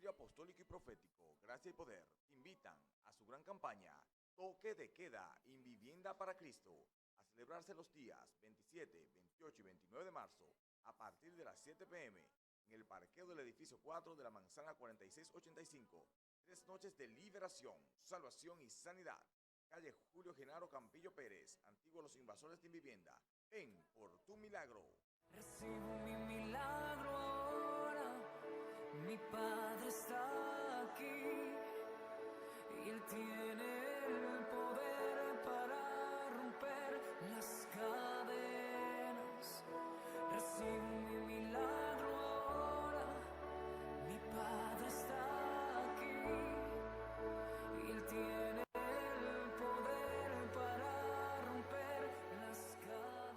Ministerio Apostólico y Profético, Gracia y Poder, invitan a su gran campaña Toque de Queda en Vivienda para Cristo, a celebrarse los días 27, 28 y 29 de marzo, a partir de las 7 p.m., en el parqueo del edificio 4 de la manzana 4685. 3 noches de liberación, salvación y sanidad. Calle Julio Genaro Campillo Pérez, Antiguo Los Invasores de Vivienda. Ven por tu milagro. Recibo mi milagro ahora, mi Padre está aquí y Él tiene el poder para romper las cadenas. Recibo mi milagro ahora, mi Padre está aquí y Él tiene el poder para romper las cadenas.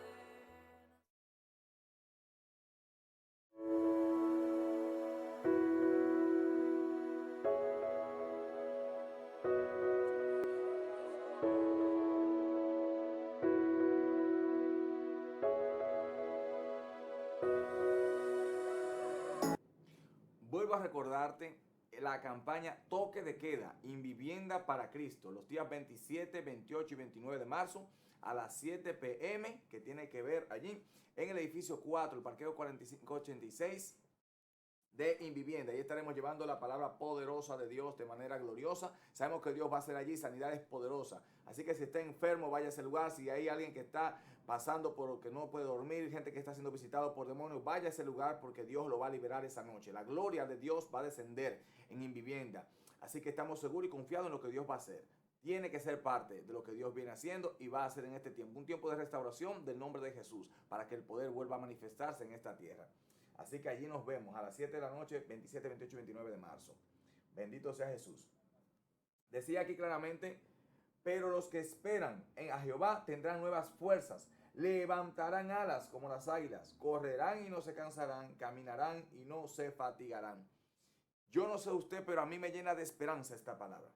Vuelvo a recordarte la campaña Toque de Queda en Vivienda para Cristo, los días 27, 28 y 29 de marzo a las 7 p.m., que tiene que ver allí en el edificio 4, el parqueo 4586 de Invivienda. Ahí estaremos llevando la palabra poderosa de Dios de manera gloriosa. Sabemos que Dios va a hacer allí sanidades poderosas. Así que si está enfermo, vaya a ese lugar. Si hay alguien que está pasando por que no puede dormir, gente que está siendo visitado por demonios, vaya a ese lugar porque Dios lo va a liberar esa noche. La gloria de Dios va a descender en Invivienda. Así que estamos seguros y confiados en lo que Dios va a hacer. Tiene que ser parte de lo que Dios viene haciendo y va a hacer en este tiempo. Un tiempo de restauración del nombre de Jesús para que el poder vuelva a manifestarse en esta tierra. Así que allí nos vemos a las 7 de la noche, 27, 28 y 29 de marzo. Bendito sea Jesús. Decía aquí claramente, pero los que esperan a Jehová tendrán nuevas fuerzas, levantarán alas como las águilas, correrán y no se cansarán, caminarán y no se fatigarán. Yo no sé usted, pero a mí me llena de esperanza esta palabra.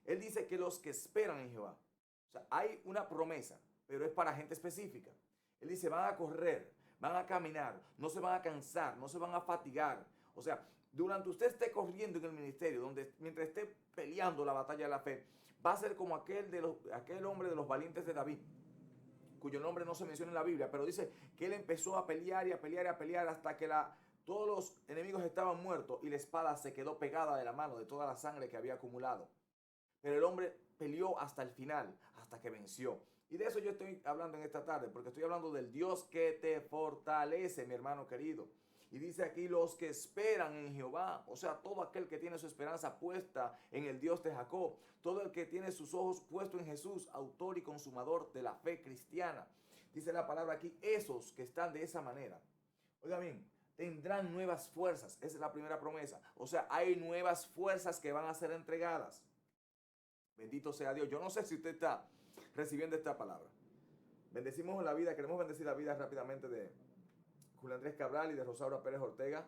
Él dice que los que esperan en Jehová, o sea, hay una promesa, pero es para gente específica. Él dice, van a correr, van a caminar, no se van a cansar, no se van a fatigar. O sea, durante usted esté corriendo en el ministerio, mientras esté peleando la batalla de la fe, va a ser como aquel hombre de los valientes de David, cuyo nombre no se menciona en la Biblia, pero dice que él empezó a pelear y a pelear y a pelear hasta que todos los enemigos estaban muertos y la espada se quedó pegada de la mano de toda la sangre que había acumulado. Pero el hombre peleó hasta el final, hasta que venció. Y de eso yo estoy hablando en esta tarde, porque estoy hablando del Dios que te fortalece, mi hermano querido. Y dice aquí, los que esperan en Jehová, o sea, todo aquel que tiene su esperanza puesta en el Dios de Jacob, todo el que tiene sus ojos puestos en Jesús, autor y consumador de la fe cristiana. Dice la palabra aquí, esos que están de esa manera, oiga bien, tendrán nuevas fuerzas. Esa es la primera promesa. O sea, hay nuevas fuerzas que van a ser entregadas. Bendito sea Dios. Yo no sé si usted está recibiendo esta palabra. Bendecimos la vida, queremos bendecir la vida rápidamente de Julio Andrés Cabral y de Rosaura Pérez Ortega,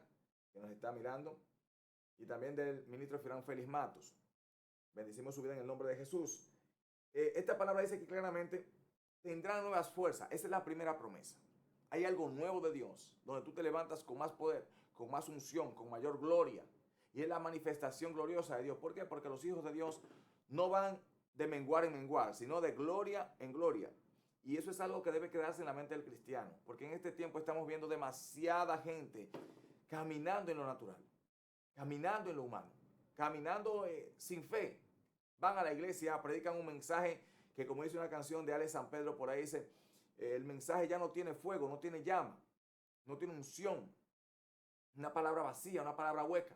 que nos está mirando, y también del ministro Firán Félix Matos. Bendecimos su vida en el nombre de Jesús. Esta palabra dice que claramente tendrán nuevas fuerzas. Esa es la primera promesa. Hay algo nuevo de Dios, donde tú te levantas con más poder, con más unción, con mayor gloria. Y es la manifestación gloriosa de Dios. ¿Por qué? Porque los hijos de Dios no van de menguar en menguar, sino de gloria en gloria. Y eso es algo que debe quedarse en la mente del cristiano, porque en este tiempo estamos viendo demasiada gente caminando en lo natural, caminando en lo humano, caminando sin fe. Van a la iglesia, predican un mensaje que, como dice una canción de Ale San Pedro, por ahí dice, el mensaje ya no tiene fuego, no tiene llama, no tiene unción. Una palabra vacía, una palabra hueca,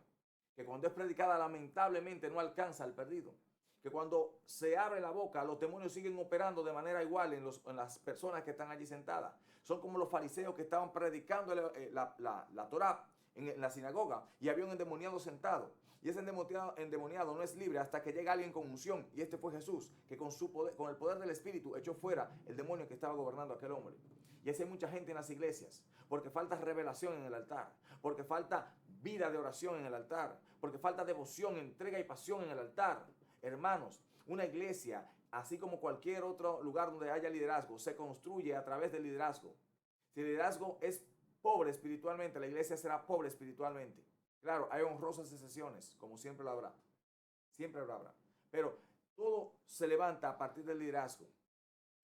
que cuando es predicada lamentablemente no alcanza al perdido. Que cuando se abre la boca, los demonios siguen operando de manera igual en las personas que están allí sentadas. Son como los fariseos que estaban predicando la Torá en la sinagoga y había un endemoniado sentado. Y ese endemoniado no es libre hasta que llega alguien con unción. Y este fue Jesús, que con el poder del Espíritu echó fuera el demonio que estaba gobernando a aquel hombre. Y así hay mucha gente en las iglesias, porque falta revelación en el altar, porque falta vida de oración en el altar, porque falta devoción, entrega y pasión en el altar. Hermanos, una iglesia, así como cualquier otro lugar donde haya liderazgo, se construye a través del liderazgo. Si el liderazgo es pobre espiritualmente, la iglesia será pobre espiritualmente. Claro, hay honrosas excepciones, como siempre lo habrá. Siempre lo habrá. Pero todo se levanta a partir del liderazgo.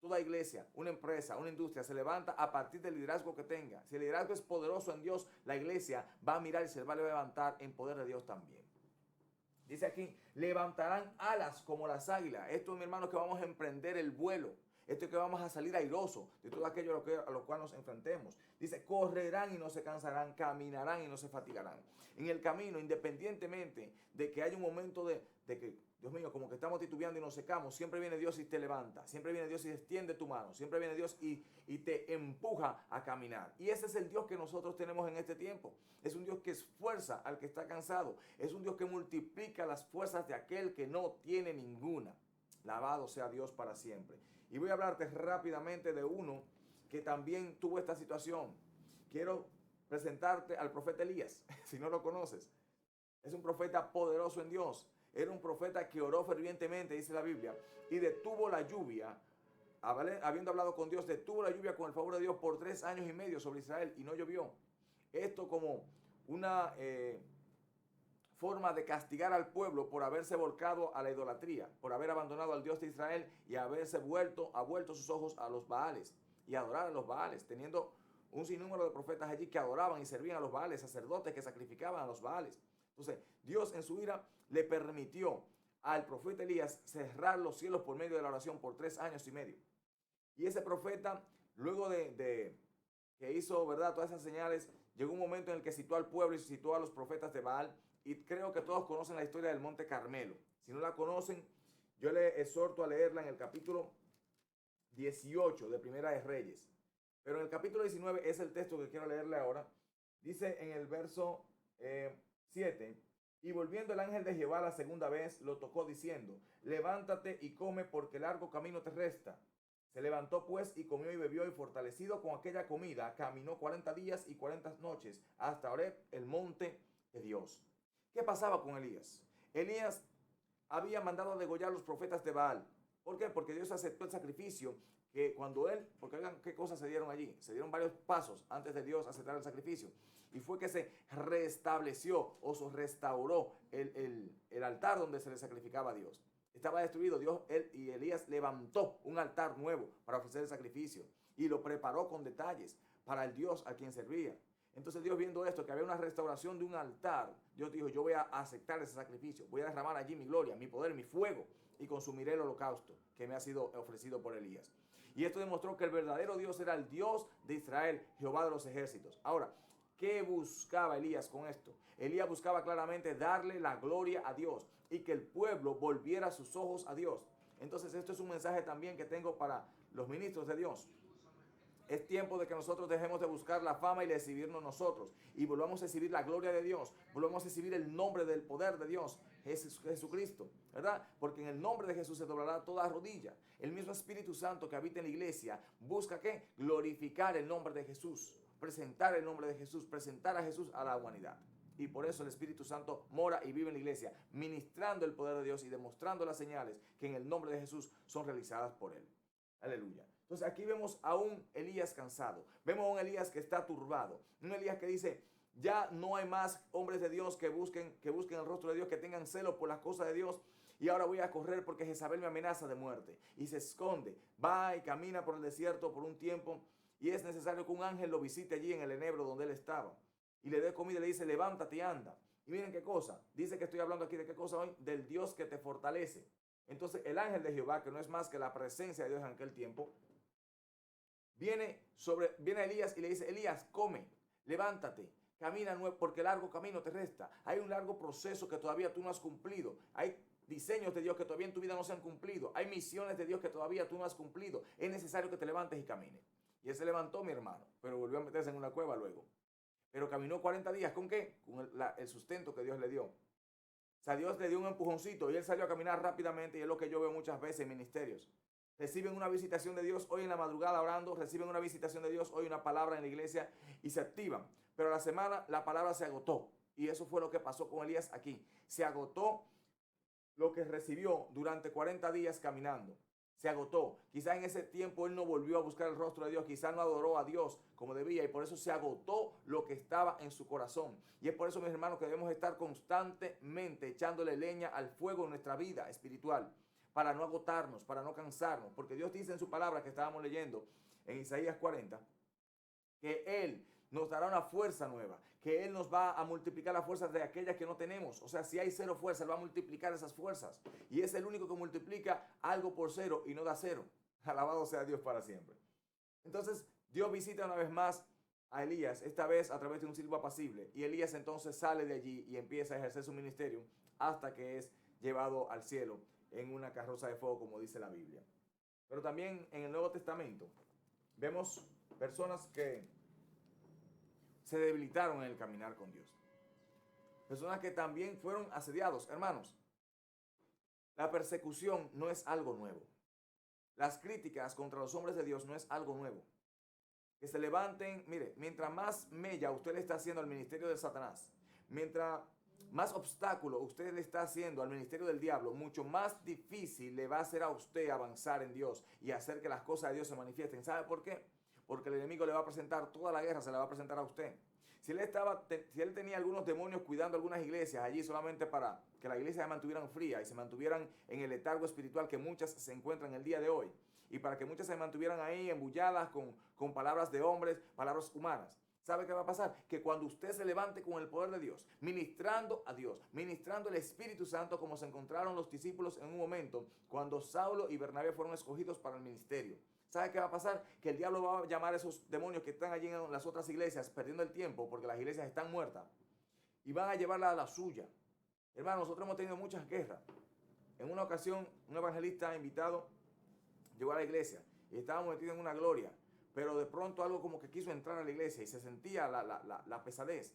Toda iglesia, una empresa, una industria se levanta a partir del liderazgo que tenga. Si el liderazgo es poderoso en Dios, la iglesia va a mirar y se va a levantar en poder de Dios también. Dice aquí, levantarán alas como las águilas. Esto, mi hermano, que vamos a emprender el vuelo. Esto es que vamos a salir airosos de todo aquello a lo cual nos enfrentemos. Dice, correrán y no se cansarán, caminarán y no se fatigarán. En el camino, independientemente de que haya un momento de que, Dios mío, como que estamos titubeando y nos secamos, siempre viene Dios y te levanta. Siempre viene Dios y extiende tu mano. Siempre viene Dios y te empuja a caminar. Y ese es el Dios que nosotros tenemos en este tiempo. Es un Dios que esfuerza al que está cansado. Es un Dios que multiplica las fuerzas de aquel que no tiene ninguna. Alabado sea Dios para siempre. Y voy a hablarte rápidamente de uno que también tuvo esta situación. Quiero presentarte al profeta Elías, si no lo conoces. Es un profeta poderoso en Dios. Era un profeta que oró fervientemente, dice la Biblia, y detuvo la lluvia. Habiendo hablado con Dios, detuvo la lluvia con el favor de Dios por 3 años y medio sobre Israel y no llovió. Esto como una forma de castigar al pueblo por haberse volcado a la idolatría, por haber abandonado al Dios de Israel y haberse vuelto sus ojos a los Baales y adorar a los Baales, teniendo un sinnúmero de profetas allí que adoraban y servían a los Baales, sacerdotes que sacrificaban a los Baales. Entonces, Dios en su ira le permitió al profeta Elías cerrar los cielos por medio de la oración por 3 años y medio. Y ese profeta, luego de que hizo, ¿verdad?, todas esas señales, llegó un momento en el que citó al pueblo y citó a los profetas de Baal. Y creo que todos conocen la historia del Monte Carmelo. Si no la conocen, yo le exhorto a leerla en el capítulo 18 de Primera de Reyes. Pero en el capítulo 19 es el texto que quiero leerle ahora. Dice en el verso 7, y volviendo el ángel de Jehová la segunda vez, lo tocó diciendo, levántate y come porque largo camino te resta. Se levantó pues y comió y bebió y fortalecido con aquella comida, caminó 40 días y 40 noches hasta Horeb, el monte de Dios. ¿Qué pasaba con Elías? Elías había mandado a degollar a los profetas de Baal. ¿Por qué? Porque Dios aceptó el sacrificio que cuando él, porque vean qué cosas se dieron allí. Se dieron varios pasos antes de Dios aceptar el sacrificio. Y fue que se restableció o se restauró el altar donde se le sacrificaba a Dios. Estaba destruido. Él y Elías levantó un altar nuevo para ofrecer el sacrificio. Y lo preparó con detalles para el Dios a quien servía. Entonces Dios, viendo esto, que había una restauración de un altar, Dios dijo, yo voy a aceptar ese sacrificio, voy a derramar allí mi gloria, mi poder, mi fuego, y consumiré el holocausto que me ha sido ofrecido por Elías. Y esto demostró que el verdadero Dios era el Dios de Israel, Jehová de los ejércitos. Ahora, ¿qué buscaba Elías con esto? Elías buscaba claramente darle la gloria a Dios y que el pueblo volviera sus ojos a Dios. Entonces esto es un mensaje también que tengo para los ministros de Dios. Es tiempo de que nosotros dejemos de buscar la fama y de exhibirnos nosotros y volvamos a exhibir la gloria de Dios, volvamos a exhibir el nombre del poder de Dios, Jesucristo, ¿verdad? Porque en el nombre de Jesús se doblará toda rodilla. El mismo Espíritu Santo que habita en la iglesia busca ¿qué? Glorificar el nombre de Jesús, presentar el nombre de Jesús, presentar a Jesús a la humanidad. Y por eso el Espíritu Santo mora y vive en la iglesia, ministrando el poder de Dios y demostrando las señales que en el nombre de Jesús son realizadas por él. Aleluya. Entonces aquí vemos a un Elías cansado, vemos a un Elías que está turbado, un Elías que dice, ya no hay más hombres de Dios que busquen el rostro de Dios, que tengan celo por las cosas de Dios, y ahora voy a correr porque Jezabel me amenaza de muerte, y se esconde, va y camina por el desierto por un tiempo, y es necesario que un ángel lo visite allí en el enebro donde él estaba, y le dé comida y le dice, levántate y anda. Y miren qué cosa, dice que estoy hablando aquí de qué cosa hoy, del Dios que te fortalece. Entonces el ángel de Jehová, que no es más que la presencia de Dios en aquel tiempo, viene a Elías y le dice, Elías, come, levántate, camina porque largo camino te resta. Hay un largo proceso que todavía tú no has cumplido. Hay diseños de Dios que todavía en tu vida no se han cumplido. Hay misiones de Dios que todavía tú no has cumplido. Es necesario que te levantes y camines. Y él se levantó, mi hermano, pero volvió a meterse en una cueva luego. Pero caminó 40 días, ¿con qué? Con el sustento que Dios le dio. O sea, Dios le dio un empujoncito y él salió a caminar rápidamente, y es lo que yo veo muchas veces en ministerios. Reciben una visitación de Dios hoy en la madrugada orando, reciben una visitación de Dios hoy, una palabra en la iglesia, y se activan. Pero a la semana la palabra se agotó. Y eso fue lo que pasó con Elías aquí. Se agotó lo que recibió durante 40 días caminando. Se agotó. Quizás en ese tiempo él no volvió a buscar el rostro de Dios. Quizás no adoró a Dios como debía. Y por eso se agotó lo que estaba en su corazón. Y es por eso, mis hermanos, que debemos estar constantemente echándole leña al fuego en nuestra vida espiritual. Para no agotarnos, para no cansarnos. Porque Dios dice en su palabra que estábamos leyendo en Isaías 40. Que Él nos dará una fuerza nueva, que Él nos va a multiplicar las fuerzas de aquellas que no tenemos. O sea, si hay cero fuerza, Él va a multiplicar esas fuerzas. Y es el único que multiplica algo por cero y no da cero. Alabado sea Dios para siempre. Entonces, Dios visita una vez más a Elías, esta vez a través de un silbo apacible. Y Elías entonces sale de allí y empieza a ejercer su ministerio hasta que es llevado al cielo en una carroza de fuego, como dice la Biblia. Pero también en el Nuevo Testamento vemos personas que se debilitaron en el caminar con Dios. Personas que también fueron asediados. Hermanos, la persecución no es algo nuevo. Las críticas contra los hombres de Dios no es algo nuevo. Que se levanten, mire, mientras más mella usted le está haciendo al ministerio de Satanás, mientras más obstáculo usted le está haciendo al ministerio del diablo, mucho más difícil le va a hacer a usted avanzar en Dios y hacer que las cosas de Dios se manifiesten. ¿Sabe por qué? Porque el enemigo le va a presentar toda la guerra, se la va a presentar a usted. Si él tenía algunos demonios cuidando algunas iglesias allí solamente para que las iglesias se mantuvieran frías y se mantuvieran en el letargo espiritual que muchas se encuentran el día de hoy, y para que muchas se mantuvieran ahí embulladas con palabras de hombres, palabras humanas, ¿sabe qué va a pasar? Que cuando usted se levante con el poder de Dios, ministrando a Dios, ministrando el Espíritu Santo, como se encontraron los discípulos en un momento cuando Saulo y Bernabé fueron escogidos para el ministerio. ¿Sabe qué va a pasar? Que el diablo va a llamar a esos demonios que están allí en las otras iglesias, perdiendo el tiempo porque las iglesias están muertas, y van a llevarla a la suya. Hermano, nosotros hemos tenido muchas guerras. En una ocasión, un evangelista invitado llegó a la iglesia y estábamos metidos en una gloria, pero de pronto algo como que quiso entrar a la iglesia y se sentía la pesadez.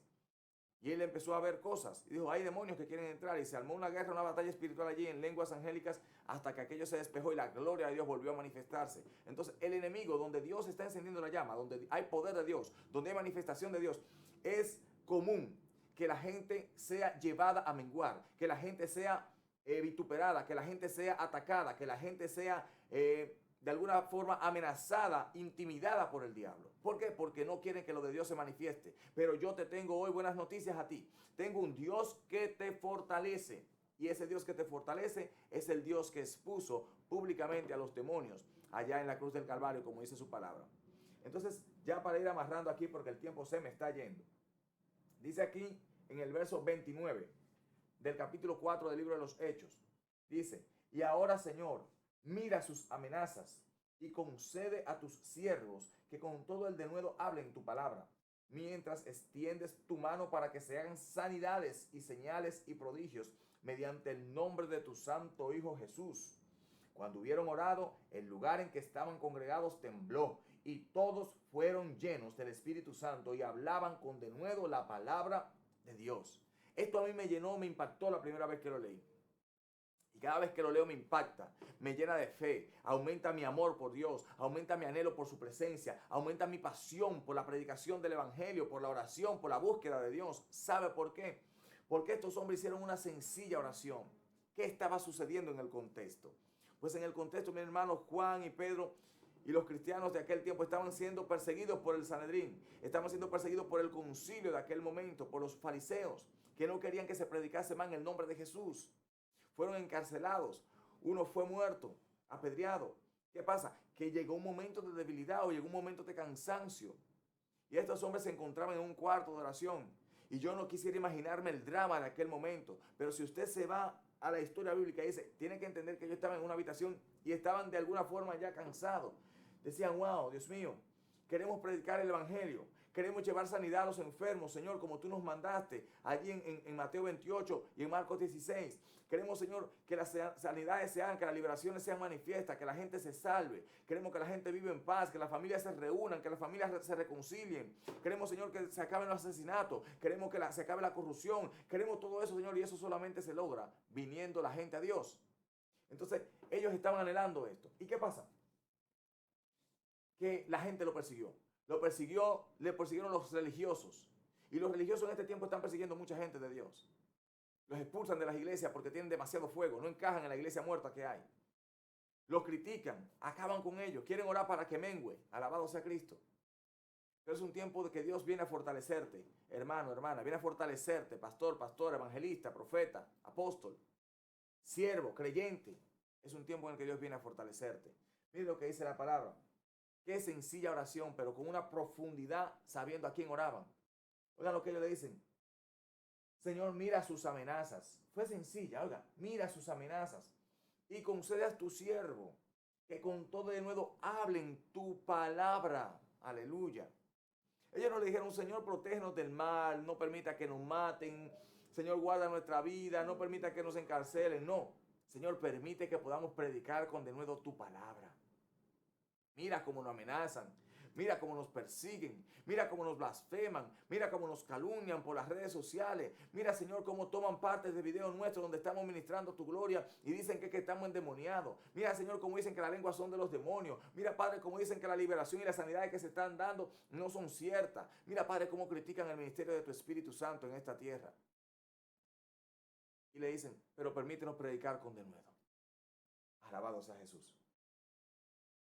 Y él empezó a ver cosas y dijo, hay demonios que quieren entrar, y se armó una guerra, una batalla espiritual allí en lenguas angélicas hasta que aquello se despejó y la gloria de Dios volvió a manifestarse. Entonces el enemigo, donde Dios está encendiendo la llama, donde hay poder de Dios, donde hay manifestación de Dios, es común que la gente sea llevada a menguar, que la gente sea vituperada, que la gente sea atacada, que la gente sea de alguna forma amenazada, intimidada por el diablo. ¿Por qué? Porque no quieren que lo de Dios se manifieste. Pero yo te tengo hoy buenas noticias a ti. Tengo un Dios que te fortalece. Y ese Dios que te fortalece es el Dios que expuso públicamente a los demonios allá en la cruz del Calvario, como dice su palabra. Entonces, ya para ir amarrando aquí, porque el tiempo se me está yendo. Dice aquí en el verso 29 del capítulo 4 del libro de los Hechos. Dice, y ahora, Señor, mira sus amenazas y concede a tus siervos que con todo el denuedo hablen tu palabra, mientras extiendes tu mano para que se hagan sanidades y señales y prodigios mediante el nombre de tu santo Hijo Jesús. Cuando hubieron orado, el lugar en que estaban congregados tembló y todos fueron llenos del Espíritu Santo y hablaban con denuedo la palabra de Dios. Esto a mí me llenó, me impactó la primera vez que lo leí. Y cada vez que lo leo me impacta, me llena de fe, aumenta mi amor por Dios, aumenta mi anhelo por su presencia, aumenta mi pasión por la predicación del Evangelio, por la oración, por la búsqueda de Dios. ¿Sabe por qué? Porque estos hombres hicieron una sencilla oración. ¿Qué estaba sucediendo en el contexto? Pues en el contexto, mis hermanos, Juan y Pedro y los cristianos de aquel tiempo estaban siendo perseguidos por el Sanedrín, estaban siendo perseguidos por el concilio de aquel momento, por los fariseos, que no querían que se predicase más en el nombre de Jesús. Fueron encarcelados, uno fue muerto, apedreado. ¿Qué pasa? Que llegó un momento de debilidad o llegó un momento de cansancio. Y estos hombres se encontraban en un cuarto de oración. Y yo no quisiera imaginarme el drama de aquel momento. Pero si usted se va a la historia bíblica y dice, tiene que entender que ellos estaban en una habitación y estaban de alguna forma ya cansados. Decían, wow, Dios mío, queremos predicar el Evangelio. Queremos llevar sanidad a los enfermos, Señor, como tú nos mandaste allí en Mateo 28 y en Marcos 16. Queremos, Señor, que las sanidades sean, que las liberaciones sean manifiestas, que la gente se salve. Queremos que la gente viva en paz, que las familias se reúnan, que las familias se reconcilien. Queremos, Señor, que se acaben los asesinatos. Queremos que se acabe la corrupción. Queremos todo eso, Señor, y eso solamente se logra viniendo la gente a Dios. Entonces, ellos estaban anhelando esto. ¿Y qué pasa? Que la gente lo persiguió. Le persiguieron los religiosos. Y los religiosos en este tiempo están persiguiendo mucha gente de Dios. Los expulsan de las iglesias porque tienen demasiado fuego. No encajan en la iglesia muerta que hay. los critican, acaban con ellos, quieren orar para que mengüe. Alabado sea Cristo. Pero es un tiempo de que Dios viene a fortalecerte, hermano, hermana, viene a fortalecerte, pastor, pastora, evangelista, profeta, apóstol, siervo, creyente. Es un tiempo en el que Dios viene a fortalecerte. Mire lo que dice la palabra. Qué sencilla oración, pero con una profundidad sabiendo a quién oraban. Oigan lo que ellos le dicen. Señor, mira sus amenazas. Fue sencilla, oiga, mira sus amenazas. Y concede a tu siervo que con todo de nuevo hablen tu palabra. Aleluya. Ellos no le dijeron, Señor, protégenos del mal, no permita que nos maten, Señor, guarda nuestra vida, no permita que nos encarcelen. No, Señor, permite que podamos predicar con denuedo tu palabra. Mira cómo nos amenazan, mira cómo nos persiguen, mira cómo nos blasfeman, mira cómo nos calumnian por las redes sociales. Mira, Señor, cómo toman partes de videos nuestros donde estamos ministrando tu gloria y dicen que estamos endemoniados. Mira, Señor, cómo dicen que las lenguas son de los demonios. Mira, Padre, cómo dicen que la liberación y las sanidades que se están dando no son ciertas. Mira, Padre, cómo critican el ministerio de tu Espíritu Santo en esta tierra. Y le dicen, pero permítenos predicar con denuedo. Alabado sea Jesús.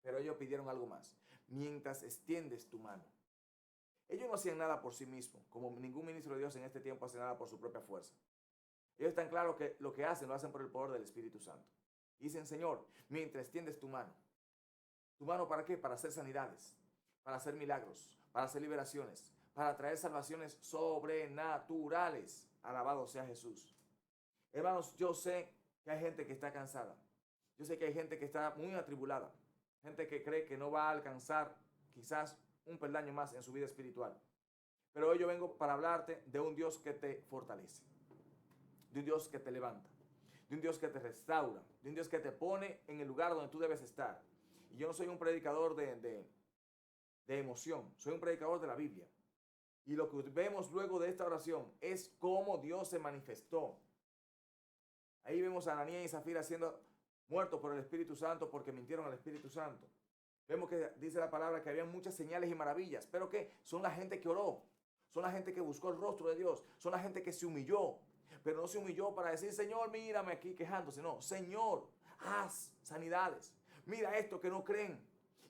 Pero ellos pidieron algo más. Mientras extiendes tu mano. Ellos no hacían nada por sí mismos, como ningún ministro de Dios en este tiempo hace nada por su propia fuerza. Ellos están claros que lo que hacen, lo hacen por el poder del Espíritu Santo. Y dicen, Señor, mientras extiendes tu mano. ¿Tu mano para qué? Para hacer sanidades, para hacer milagros, para hacer liberaciones, para traer salvaciones sobrenaturales. Alabado sea Jesús. Hermanos, yo sé que hay gente que está cansada. Yo sé que hay gente que está muy atribulada. Gente que cree que no va a alcanzar quizás un peldaño más en su vida espiritual. Pero hoy yo vengo para hablarte de un Dios que te fortalece. De un Dios que te levanta. De un Dios que te restaura. De un Dios que te pone en el lugar donde tú debes estar. Y yo no soy un predicador de emoción. Soy un predicador de la Biblia. Y lo que vemos luego de esta oración es cómo Dios se manifestó. Ahí vemos a Ananías y Zafira siendo muertos por el Espíritu Santo porque mintieron al Espíritu Santo. Vemos que dice la palabra que había muchas señales y maravillas, pero que son la gente que oró, son la gente que buscó el rostro de Dios, son la gente que se humilló, pero no se humilló para decir, Señor, mírame aquí quejándose, no, Señor, haz sanidades, mira esto que no creen.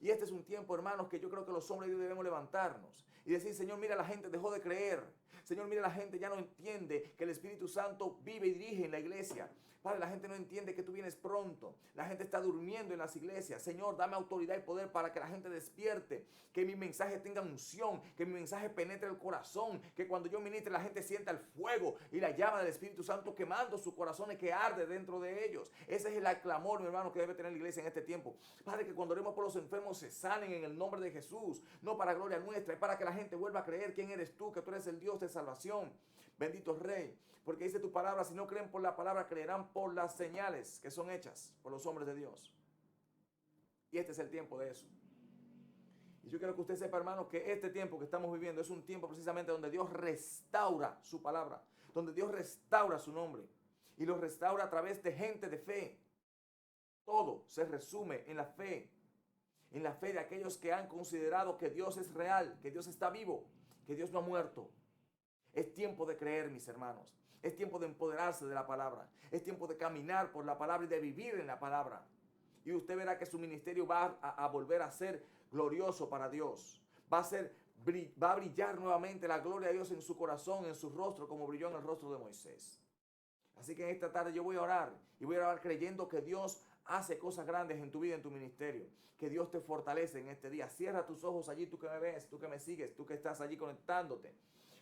Y este es un tiempo, hermanos, que yo creo que los hombres de Dios debemos levantarnos y decir, Señor, mira, la gente dejó de creer. Señor, mira, la gente ya no entiende que el Espíritu Santo vive y dirige en la iglesia. Padre, la gente no entiende que tú vienes pronto. La gente está durmiendo en las iglesias. Señor, dame autoridad y poder para que la gente despierte. Que mi mensaje tenga unción. Que mi mensaje penetre el corazón. Que cuando yo ministre la gente sienta el fuego y la llama del Espíritu Santo quemando sus corazones que arde dentro de ellos. Ese es el clamor, mi hermano, que debe tener la iglesia en este tiempo. Padre, que cuando oremos por los enfermos se sanen en el nombre de Jesús. No para gloria nuestra, es para que la gente vuelva a creer quién eres tú, que tú eres el Dios de salvación. Bendito Rey. Porque dice tu palabra, si no creen por la palabra, creerán por las señales que son hechas por los hombres de Dios. Y este es el tiempo de eso. Y yo quiero que usted sepa, hermano, que este tiempo que estamos viviendo es un tiempo precisamente donde Dios restaura su palabra, donde Dios restaura su nombre y lo restaura a través de gente de fe. Todo se resume en la fe de aquellos que han considerado que Dios es real, que Dios está vivo, que Dios no ha muerto. Es tiempo de creer, mis hermanos. Es tiempo de empoderarse de la palabra. Es tiempo de caminar por la palabra y de vivir en la palabra. Y usted verá que su ministerio va a volver a ser glorioso para Dios. Va a brillar nuevamente la gloria de Dios en su corazón, en su rostro, como brilló en el rostro de Moisés. Así que en esta tarde yo voy a orar. Y voy a orar creyendo que Dios hace cosas grandes en tu vida, en tu ministerio. Que Dios te fortalece en este día. Cierra tus ojos allí, tú que me ves, tú que me sigues, tú que estás allí conectándote.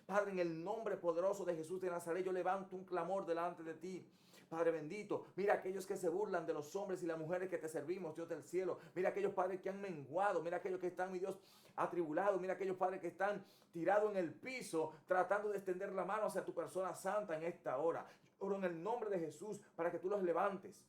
Padre, en el nombre poderoso de Jesús de Nazaret, yo levanto un clamor delante de ti. Padre bendito, mira aquellos que se burlan de los hombres y las mujeres que te servimos, Dios del cielo. Mira aquellos padres que han menguado, mira aquellos que están, mi Dios, atribulados. Mira aquellos padres que están tirados en el piso, tratando de extender la mano hacia tu persona santa en esta hora. Oro en el nombre de Jesús para que tú los levantes.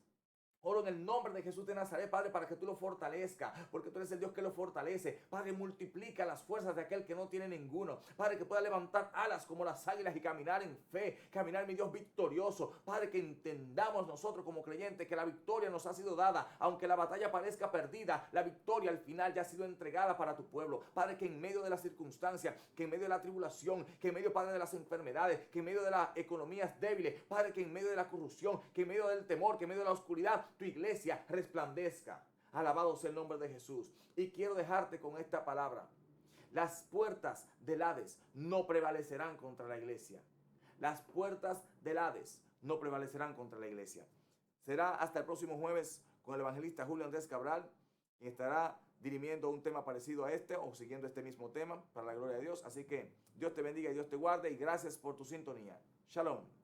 Oro en el nombre de Jesús de Nazaret, Padre, para que tú lo fortalezcas, porque tú eres el Dios que lo fortalece. Padre, multiplica las fuerzas de aquel que no tiene ninguno. Padre, que pueda levantar alas como las águilas y caminar en fe, caminar, mi Dios, victorioso. Padre, que entendamos nosotros como creyentes que la victoria nos ha sido dada, aunque la batalla parezca perdida, la victoria al final ya ha sido entregada para tu pueblo. Padre, que en medio de las circunstancias, que en medio de la tribulación, que en medio, Padre, de las enfermedades, que en medio de las economías débiles, Padre, que en medio de la corrupción, que en medio del temor, que en medio de la oscuridad, tu iglesia resplandezca. Alabado sea el nombre de Jesús. Y quiero dejarte con esta palabra. Las puertas del Hades no prevalecerán contra la iglesia. Las puertas del Hades no prevalecerán contra la iglesia. Será hasta el próximo jueves con el evangelista Julio Andrés Cabral, quien estará dirimiendo un tema parecido a este o siguiendo este mismo tema para la gloria de Dios. Así que Dios te bendiga y Dios te guarde y gracias por tu sintonía. Shalom.